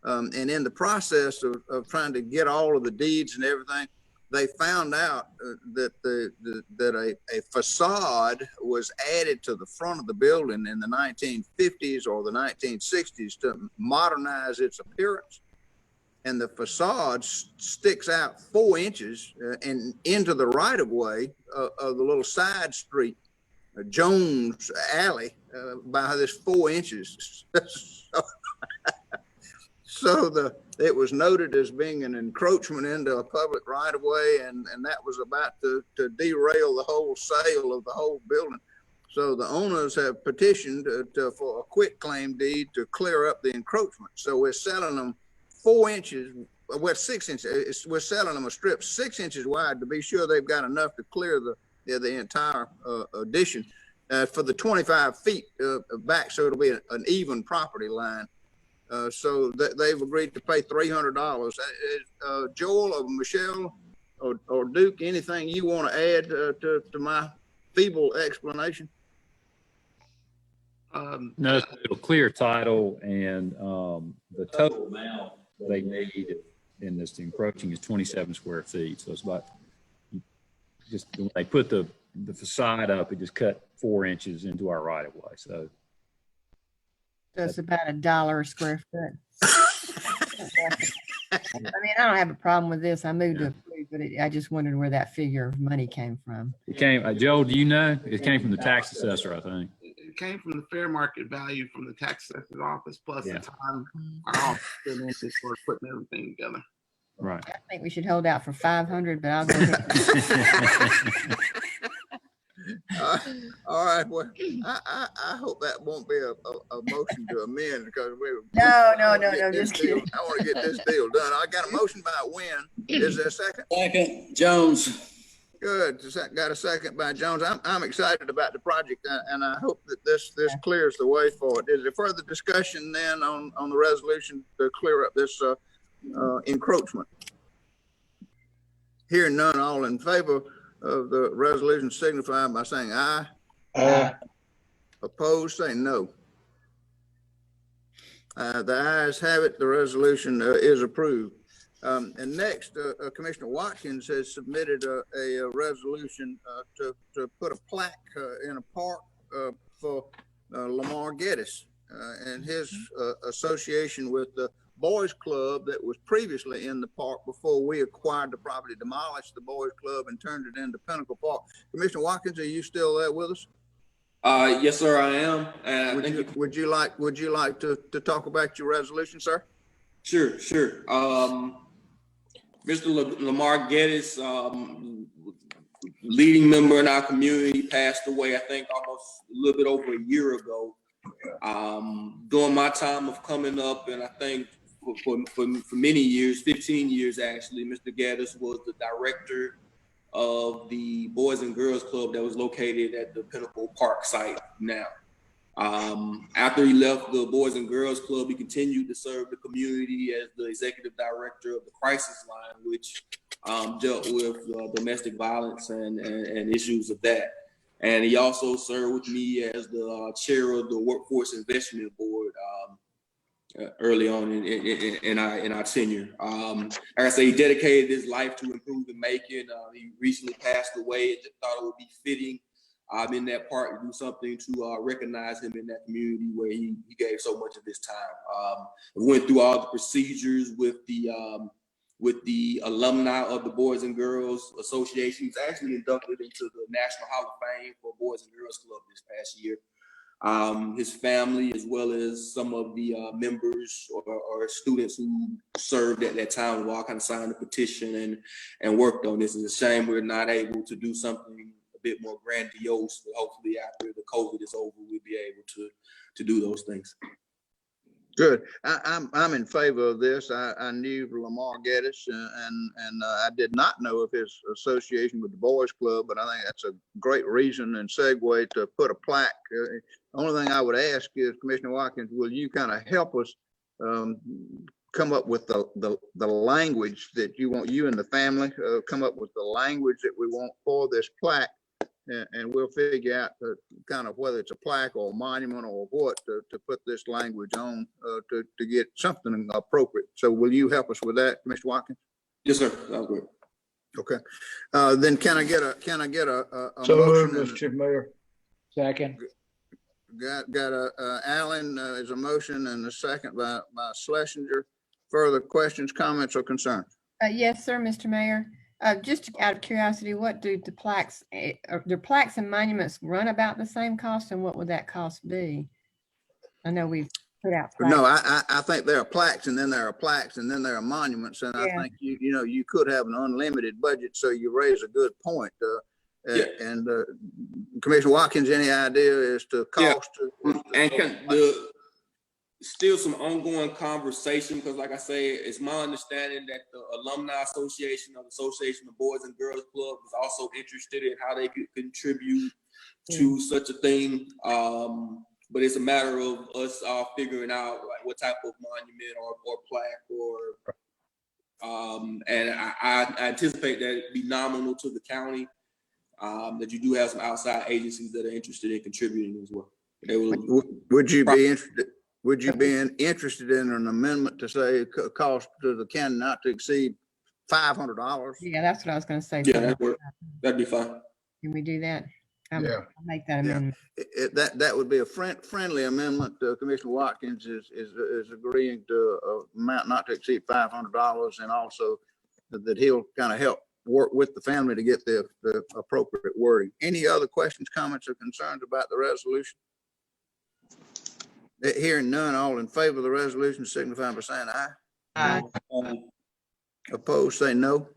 A: And in the process of trying to get all of the deeds and everything, they found out that a facade was added to the front of the building in the 1950s or the 1960s to modernize its appearance. And the facade sticks out 4 inches and into the right of way of the little side street, Jones Alley, by this 4 inches. So it was noted as being an encroachment into a public right of way, and that was about to derail the whole sale of the whole building. So the owners have petitioned for a quit claim deed to clear up the encroachment. So we're selling them 4 inches well, 6 inches. We're selling them a strip 6 inches wide to be sure they've got enough to clear the entire addition for the 25 feet back, so it'll be an even property line. So they've agreed to pay $300. Joel or Michelle or Duke, anything you want to add to my feeble explanation?
H: No, it'll clear title, and the total amount they need in this encroaching is 27 square feet. So it's about, just when they put the facade up, it just cut 4 inches into our right of way. So
C: it's about $1 a square foot. I mean, I don't have a problem with this. I moved to approve, but I just wondered where that figure of money came from.
H: it came, Joel, do you know? It came from the tax assessor, I think.
T: It came from the fair market value from the tax assessor's office, plus
H: Yeah.
T: the time our office put into for putting everything together.
H: Right.
C: I think we should hold out for 500, but I'll go ahead.
A: All right. Well, I hope that won't be a motion to amend because
C: No, just
A: kidding.
C: kidding.
A: I want to get this deal done. I got a motion by Wynn. Is there a second?
O: Second, Jones.
A: Good. Got a second by Jones. I'm excited about the project, and I hope that this clears the way for it. Is there further discussion then on the resolution to clear up this encroachment? Hearing none, all in favor of the resolution signify by saying aye.
D: Aye.
A: Opposed, say no. The ayes have it. The resolution is approved. And next, Commissioner Watkins has submitted a resolution to put a plaque in a park for Lamar Geddes and his association with the Boys Club that was previously in the park before we acquired the property, demolished the Boys Club and turned it into Pinnacle Park. Commissioner Watkins, are you still there with us?
Q: Yes, sir, I am.
A: Would you like to talk about your resolution, sir?
Q: Sure. Mr. Lamar Geddes, leading member in our community, passed away, I think, almost a little bit over a year ago. During my time of coming up, and I think for many years, 15 years actually, Mr. Geddes was the director of the Boys and Girls Club that was located at the Pinnacle Park site now. After he left the Boys and Girls Club, he continued to serve the community as the executive director of the Crisis Line, which dealt with domestic violence and issues of that. And he also served with me as the chair of the Workforce Investment Board early on in our tenure. Like I say, he dedicated his life to improving Macon. He recently passed away. I just thought it would be fitting in that part to do something to recognize him in that community where he gave so much of his time. We went through all the procedures with the alumni of the Boys and Girls Association. He's actually inducted into the National Hall of Fame for Boys and Girls Club this past year. His family, as well as some of the members or students who served at that time, have all kind of signed a petition and worked on this. It's a shame we're not able to do something a bit more grandiose, but hopefully after the COVID is over, we'll be able to do those things.
A: Good. I'm in favor of this. I knew Lamar Geddes and I did not know of his association with the Boys Club, but I think that's a great reason and segue to put a plaque. The only thing I would ask is, Commissioner Watkins, will you kind of help us come up with the language that you want, you and the family come up with the language that we want for this plaque, and we'll figure out kind of whether it's a plaque or a monument or what to put this language on to get something appropriate. So will you help us with that, Mr. Watkins?
Q: Yes, sir. That'll work.
A: Okay. Then can I get a
E: So
A: motion?
E: moved, Mr. Mayor.
D: Second.
A: Got Allen is a motion and a second by Schlesinger. Further questions, comments, or concerns?
C: Yes, sir, Mr. Mayor. Just out of curiosity, what do the plaques and monuments run about the same cost, and what would that cost be? I know we've put out plaques.
A: No, I think there are plaques, and then there are plaques, and then there are monuments, and I think you could have an unlimited budget. So you raise a good point. And Commissioner Watkins, any idea as to cost?
Q: Yeah. still some ongoing conversation, because like I say, it's my understanding that the Alumni Association of the Association of Boys and Girls Club was also interested in how they could contribute to such a thing. But it's a matter of us all figuring out like what type of monument or plaque and I anticipate that it'd be nominal to the county. That you do have some outside agencies that are interested in contributing as well.
A: Would you be interested? Would you be interested in an amendment to say cost to the county not to exceed $500?
C: Yeah, that's what I was going to say.
Q: Yeah, that'd be fine.
C: Can we do that?
A: Yeah.
C: I'll make that amendment.
A: That would be a friendly amendment. Commissioner Watkins is agreeing to amount not to exceed $500, and also that he'll kind of help work with the family to get the appropriate wording. Any other questions, comments, or concerns about the resolution? Hearing none, all in favor of the resolution signify by saying aye.
C: Aye.
A: Opposed, say no.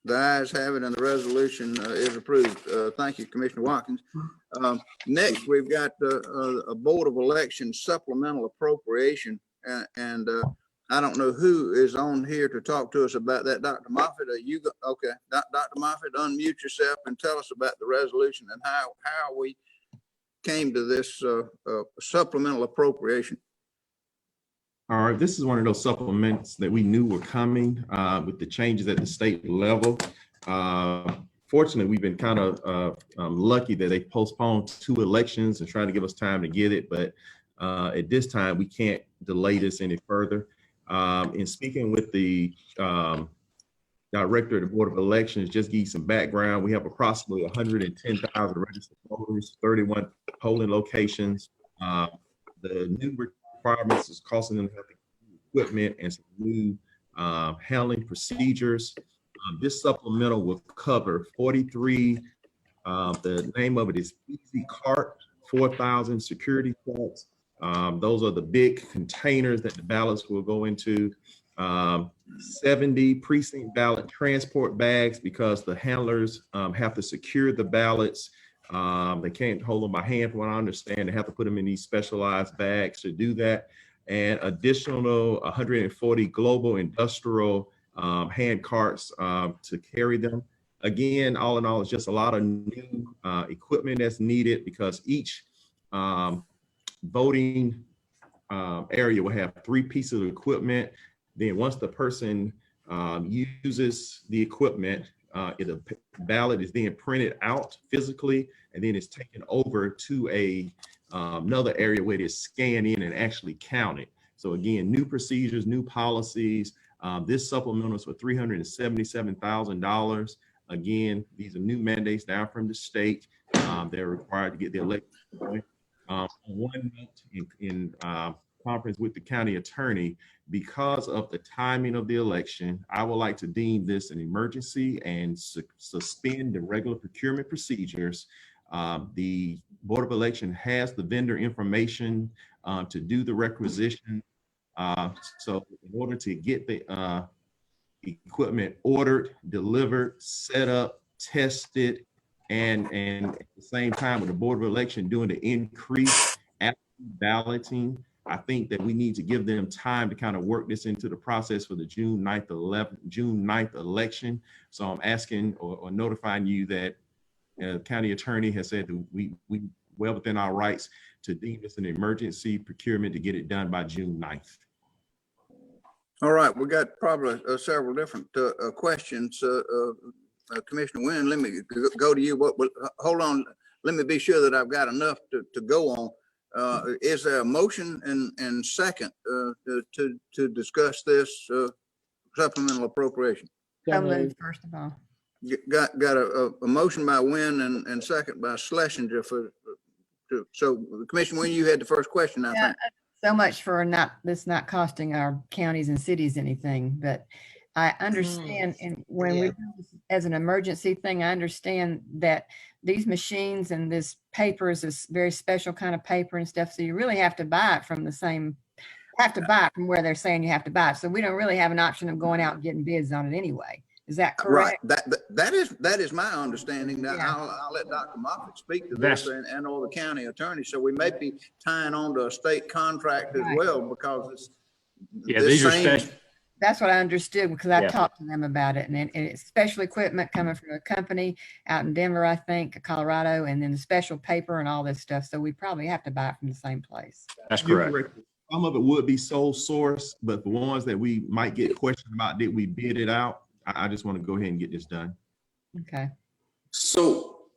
A: The ayes have it, and the resolution is approved. Thank you, Commissioner Watkins. Next, we've got a Board of Elections supplemental appropriation, and I don't know who is on here to talk to us about that. Dr. Moffitt, are you okay? Dr. Moffitt, unmute yourself and tell us about the resolution and how we came to this supplemental appropriation.
U: All right, this is one of those supplements that we knew were coming with the changes at the state level. Fortunately, we've been kind of lucky that they postponed 2 elections and trying to give us time to get it. But at this time, we can't delay this any further. In speaking with the director of the Board of Elections, just give you some background. We have approximately 110,000 registered voters, 31 polling locations. The new requirements is costing them equipment and some new handling procedures. This supplemental will cover 43. The name of it is Easy Cart, 4,000 security carts. Those are the big containers that the ballots will go into. 70 precinct ballot transport bags, because the handlers have to secure the ballots. They can't hold them by hand, from what I understand. They have to put them in these specialized bags to do that. And additional 140 global industrial hand carts to carry them. Again, all in all, it's just a lot of new equipment that's needed, because each voting area will have 3 pieces of equipment. Then once the person uses the equipment, the ballot is then printed out physically, and then it's taken over to another area where it is scanned in and actually counted. So again, new procedures, new policies. This supplemental is for $377,000. Again, these are new mandates down from the state. They're required to get the election going. One note in conference with the county attorney, because of the timing of the election, I would like to deem this an emergency and suspend the regular procurement procedures. The Board of Election has the vendor information to do the requisition. So in order to get the equipment ordered, delivered, set up, tested, and at the same time with the Board of Election doing the increase after balloting, I think that we need to give them time to kind of work this into the process for the June 9th election. So I'm asking or notifying you that the county attorney has said that we well within our rights to deem this an emergency procurement to get it done by June 9th.
A: All right, we got probably several different questions. Commissioner Wynn, let me go to you. Hold on, let me be sure that I've got enough to go on. Is there a motion and second to discuss this supplemental appropriation?
C: So moved, first of all.
A: Got a motion by Wynn and second by Schlesinger so Commissioner Wynn, you had the first question, I think.
C: So much for this not costing our counties and cities anything, but I understand, and when we do this as an emergency thing, I understand that these machines and this paper is this very special kind of paper and stuff. So you really have to buy it from where they're saying you have to buy it. So we don't really have an option of going out and getting bids on it anyway. Is that
A: Right.
C: correct?
A: That is my understanding. Now,
C: Yeah.
A: I'll let Dr. Moffitt speak to this and or the county attorney. So we may be tying on to a state contract as
C: Right.
A: well, because it's
H: Yeah,
A: the
H: these are
A: same.
H: special.
C: That's what I understood, because I
H: Yeah.
C: talked to them about it, and it's special equipment coming from a company out in Denver, I think, Colorado, and then the special paper and all this stuff. So we probably have to buy it from the same place.
H: That's
U: You're
H: correct.
U: Some of it would be sole source, but the ones that we might get questioned about, did we bid it out? I just want to go ahead and get this done.
C: Okay.
A: So,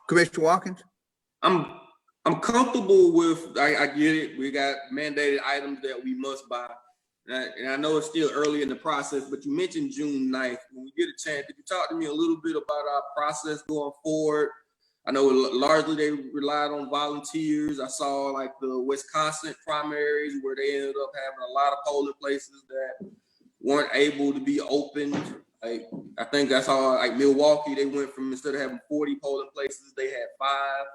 A: Commissioner Watkins?
G: I'm comfortable with, I get it. We got mandated items that we must buy. And I know it's still early in the process, but you mentioned June 9th. When we get a chance, could you talk to me a little bit about our process going forward? I know largely they relied on volunteers. I saw like the Wisconsin primaries where they ended up having a lot of polling places that weren't able to be opened. Like, I think I saw like Milwaukee, they went from, instead of having 40 polling places, they had 5.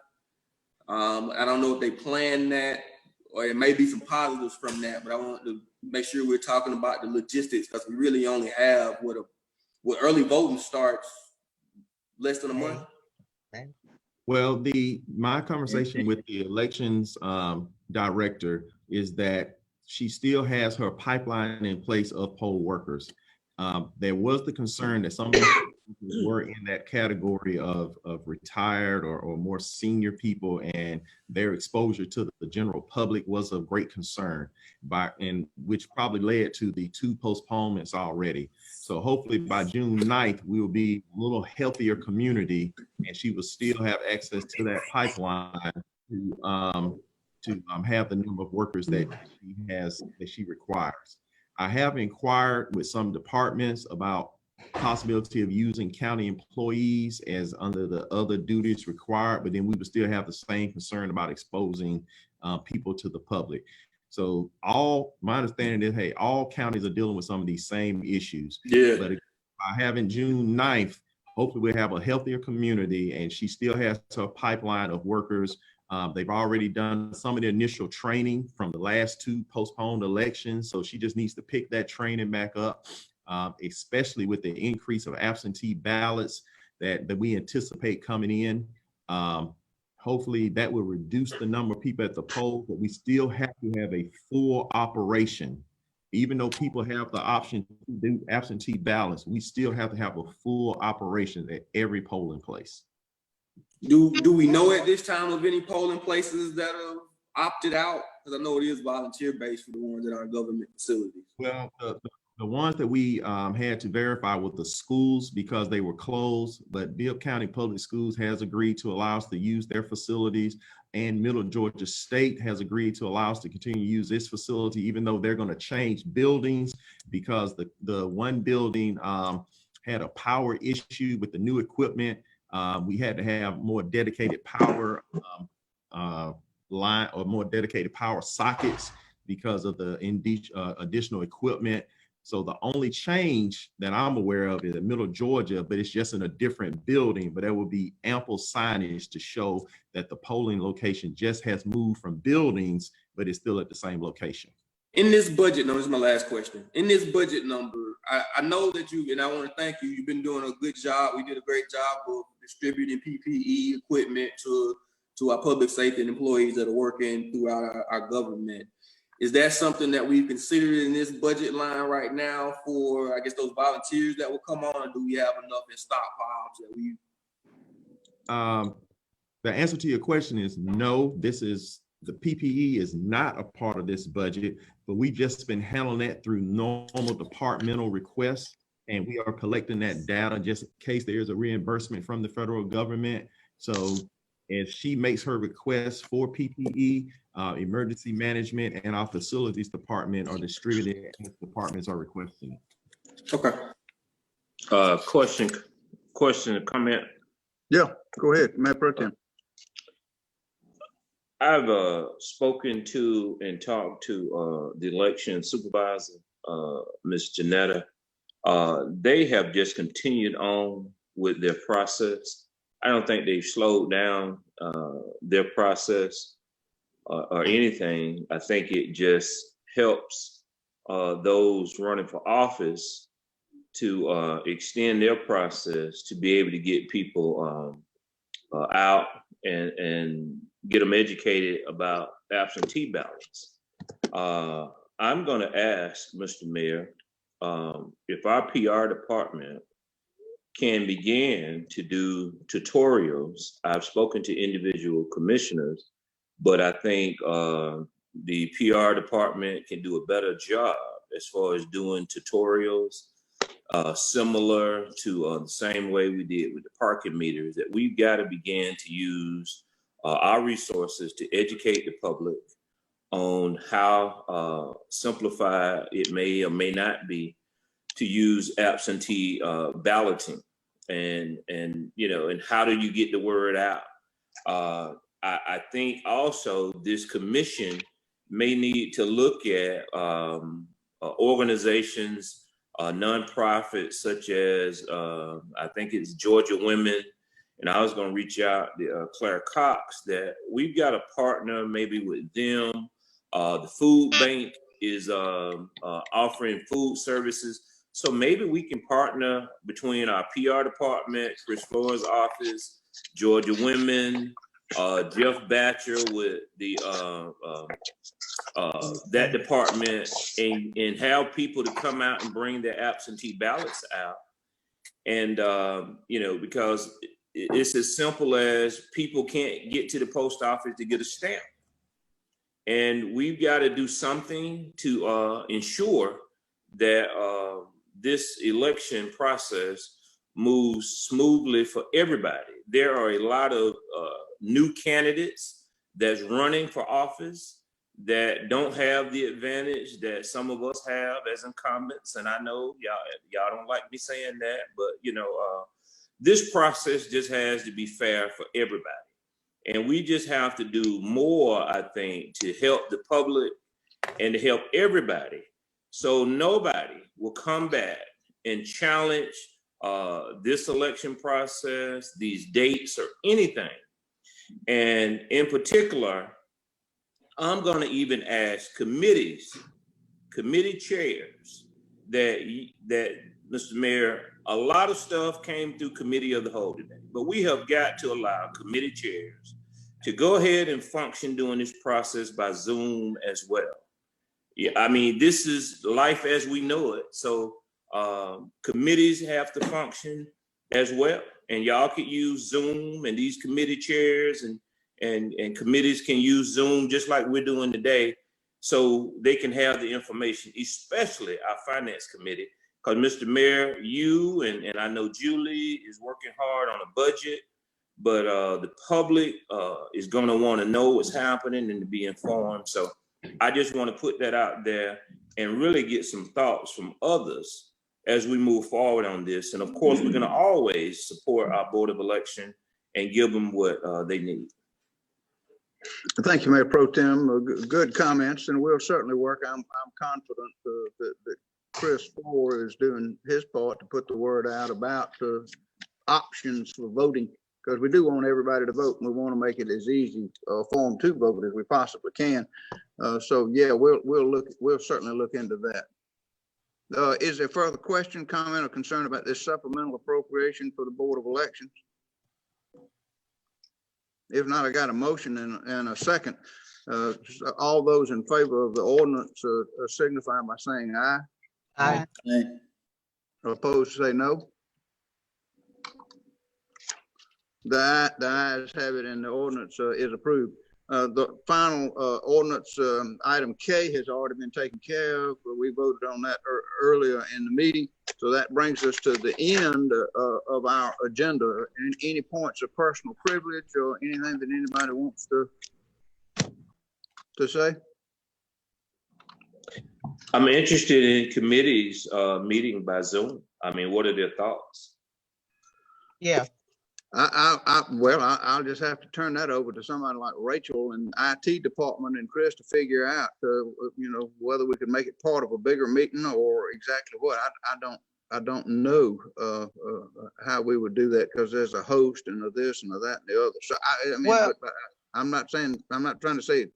G: I don't know if they planned that, or it may be some positives from that, but I want to make sure we're talking about the logistics, because we really only have what early voting starts less than a month.
U: Well, my conversation with the elections director is that she still has her pipeline in place of poll workers. There was the concern that some of these were in that category of retired or more senior people, and their exposure to the general public was of great concern, and which probably led to the 2 postponements already. So hopefully by June 9th, we will be a little healthier community, and she will still have access to that pipeline to have the number of workers that she requires. I have inquired with some departments about possibility of using county employees as under the other duties required, but then we would still have the same concern about exposing people to the public. So my understanding is, hey, all counties are dealing with some of these same issues.
G: Yeah.
U: But by having June 9th, hopefully we'll have a healthier community, and she still has a pipeline of workers. They've already done some of the initial training from the last 2 postponed elections. So she just needs to pick that training back up, especially with the increase of absentee ballots that we anticipate coming in. Hopefully that will reduce the number of people at the polls, but we still have to have a full operation. Even though people have the option to do absentee ballots, we still have to have a full operation at every polling place.
G: Do we know at this time of any polling places that have opted out? Because I know it is volunteer based for the ones that are government facilities.
U: Well, the ones that we had to verify with the schools, because they were closed, but Bibb County Public Schools has agreed to allow us to use their facilities, and Middle Georgia State has agreed to allow us to continue to use this facility, even though they're going to change buildings, because the one building had a power issue with the new equipment. We had to have more dedicated power line or more dedicated power sockets because of the additional equipment. So the only change that I'm aware of is in Middle Georgia, but it's just in a different building, but there will be ample signage to show that the polling location just has moved from buildings, but it's still at the same location.
G: In this budget number, this is my last question. In this budget number, I know that and I want to thank you, you've been doing a good job. We did a great job of distributing PPE equipment to our public safety and employees that are working throughout our government. Is that something that we've considered in this budget line right now for, I guess, those volunteers that will come on, or do we have enough in stockpiles that we?
U: The answer to your question is no. The PPE is not a part of this budget, but we've just been handling that through normal departmental requests, and we are collecting that data just in case there is a reimbursement from the federal government. So if she makes her request for PPE, emergency management and our facilities department are distributed as departments are requesting it.
Q: Okay. Question, comment?
A: Yeah, go ahead, Mayor Pro Tem.
Q: I've spoken to and talked to the election supervisor, Ms. Janetta. They have just continued on with their process. I don't think they've slowed down their process or anything. I think it just helps those running for office to extend their process to be able to get people out and get them educated about absentee ballots. I'm going to ask Mr. Mayor if our PR department can begin to do tutorials. I've spoken to individual commissioners, but I think the PR department can do a better job as far as doing tutorials, similar to the same way we did with the parking meters, that we've got to begin to use our resources to educate the public on how simplified it may or may not be to use absentee balloting, and you know, and how do you get the word out? I think also this commission may need to look at organizations, nonprofits such as I think it's Georgia Women, and I was going to reach out to Claire Cox, that we've got to partner maybe with them. The food bank is offering food services. So maybe we can partner between our PR department, Chris Floyd's office, Georgia Women, Jeff Batcher with the that department, and have people to come out and bring their absentee ballots out. And you know, because it's as simple as people can't get to the post office to get a stamp. And we've got to do something to ensure that this election process moves smoothly for everybody. There are a lot of new candidates that's running for office that don't have the advantage that some of us have as incumbents. And I know y'all don't like me saying that, but you know, this process just has to be fair for everybody. And we just have to do more, I think, to help the public and to help everybody, so nobody will come back and challenge this election process, these dates, or anything. And in particular, I'm going to even ask committee chairs that Mr. Mayor, a lot of stuff came through committee of the whole today, but we have got to allow committee chairs to go ahead and function during this process by Zoom as well. Yeah, I mean, this is life as we know it. So committees have to function as well. And y'all could use Zoom, and these committee chairs and committees can use Zoom just like we're doing today, so they can have the information, especially our finance committee. Because Mr. Mayor, you and I know Julie is working hard on a budget, but the public is going to want to know what's happening and to be informed. So I just want to put that out there and really get some thoughts from others as we move forward on this. And of course, we're going to always support our Board of Election and give them what they need.
A: Thank you, Mayor Pro Tem. Good comments, and we'll certainly work. I'm confident that Chris Floyd is doing his part to put the word out about the options for voting, because we do want everybody to vote, and we want to make it as easy for them to vote as we possibly can. So yeah, we'll certainly look into that. Is there further question, comment, or concern about this supplemental appropriation for the Board of Elections? If not, I got a motion and a second. All those in favor of the ordinance signify by saying aye.
F: Aye.
A: Opposed, say no. The ayes have it, and the ordinance is approved. The final ordinance, item K, has already been taken care of. We voted on that earlier in the meeting. So that brings us to the end of our agenda. Any points of personal privilege or anything that anybody wants to say?
Q: I'm interested in committees meeting by Zoom. I mean, what are their thoughts?
F: Yeah.
A: I'll just have to turn that over to somebody like Rachel and IT department and Chris to figure out, whether we could make it part of a bigger meeting or exactly what. I don't know how we would do that, because there's a host and a this and a that and the other. So I'm not trying to say it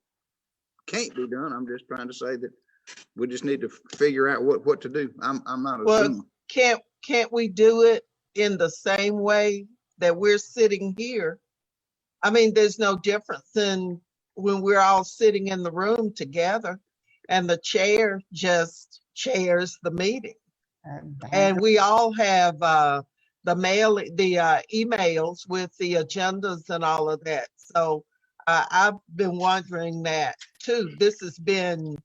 A: can't be done. I'm just trying to say that we just need to figure out what to do. I'm not a Zoomer.
F: can't we do it in the same way that we're sitting here? I mean, there's no difference in when we're all sitting in the room together and the chair just chairs the meeting. And we all have the emails with the agendas and all of that. So I've been wondering that too. This has been,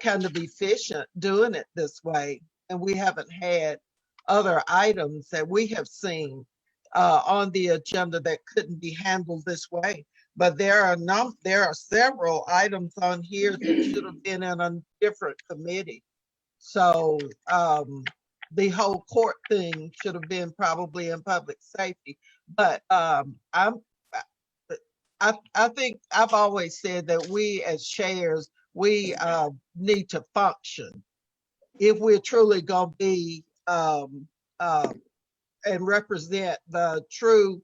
F: kind of efficient doing it this way. And we haven't had other items that we have seen on the agenda that couldn't be handled this way. But there are several items on here that should have been in a different committee. So the whole court thing should have been probably in public safety. But I think I've always said that we as chairs, we need to function if we're truly going to be and represent the true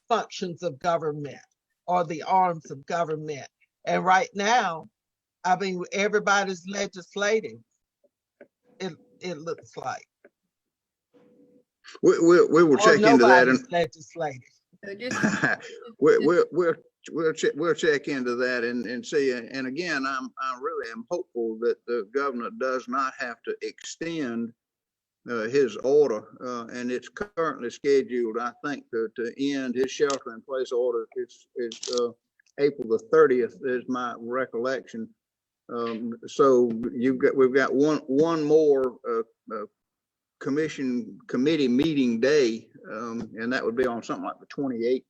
F: functions of government or the arms of government. And right now, I mean, everybody's legislating. It looks like.
A: We will check into that, and
F: legislating.
A: we'll check into that and see. And again, I really am hopeful that the governor does not have to extend his order, and it's currently scheduled, I think, to end his shelter-in-place order. It's April the 30th is my recollection. So we've got one more committee meeting day, and that would be on something like the 28th,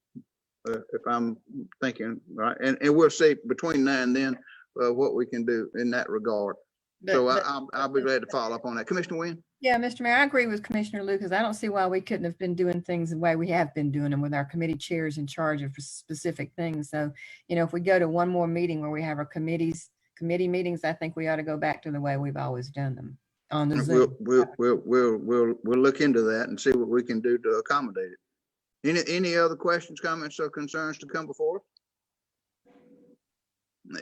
A: if I'm thinking right. And we'll see between now and then what we can do in that regard. So I'll be glad to follow up on that. Commissioner Wynn?
C: Yeah, Mr. Mayor, I agree with Commissioner Lucas. I don't see why we couldn't have been doing things the way we have been doing them with our committee chairs in charge of specific things. So, if we go to one more meeting where we have our committee meetings, I think we ought to go back to the way we've always done them on the Zoom.
A: We'll look into that and see what we can do to accommodate it. Any other questions, comments, or concerns to come before us?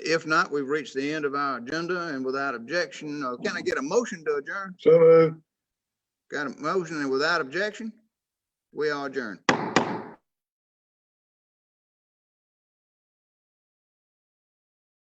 A: If not, we've reached the end of our agenda, and without objection, can I get a motion to adjourn?
E: So moved.
A: Got a motion, and without objection, we are adjourned.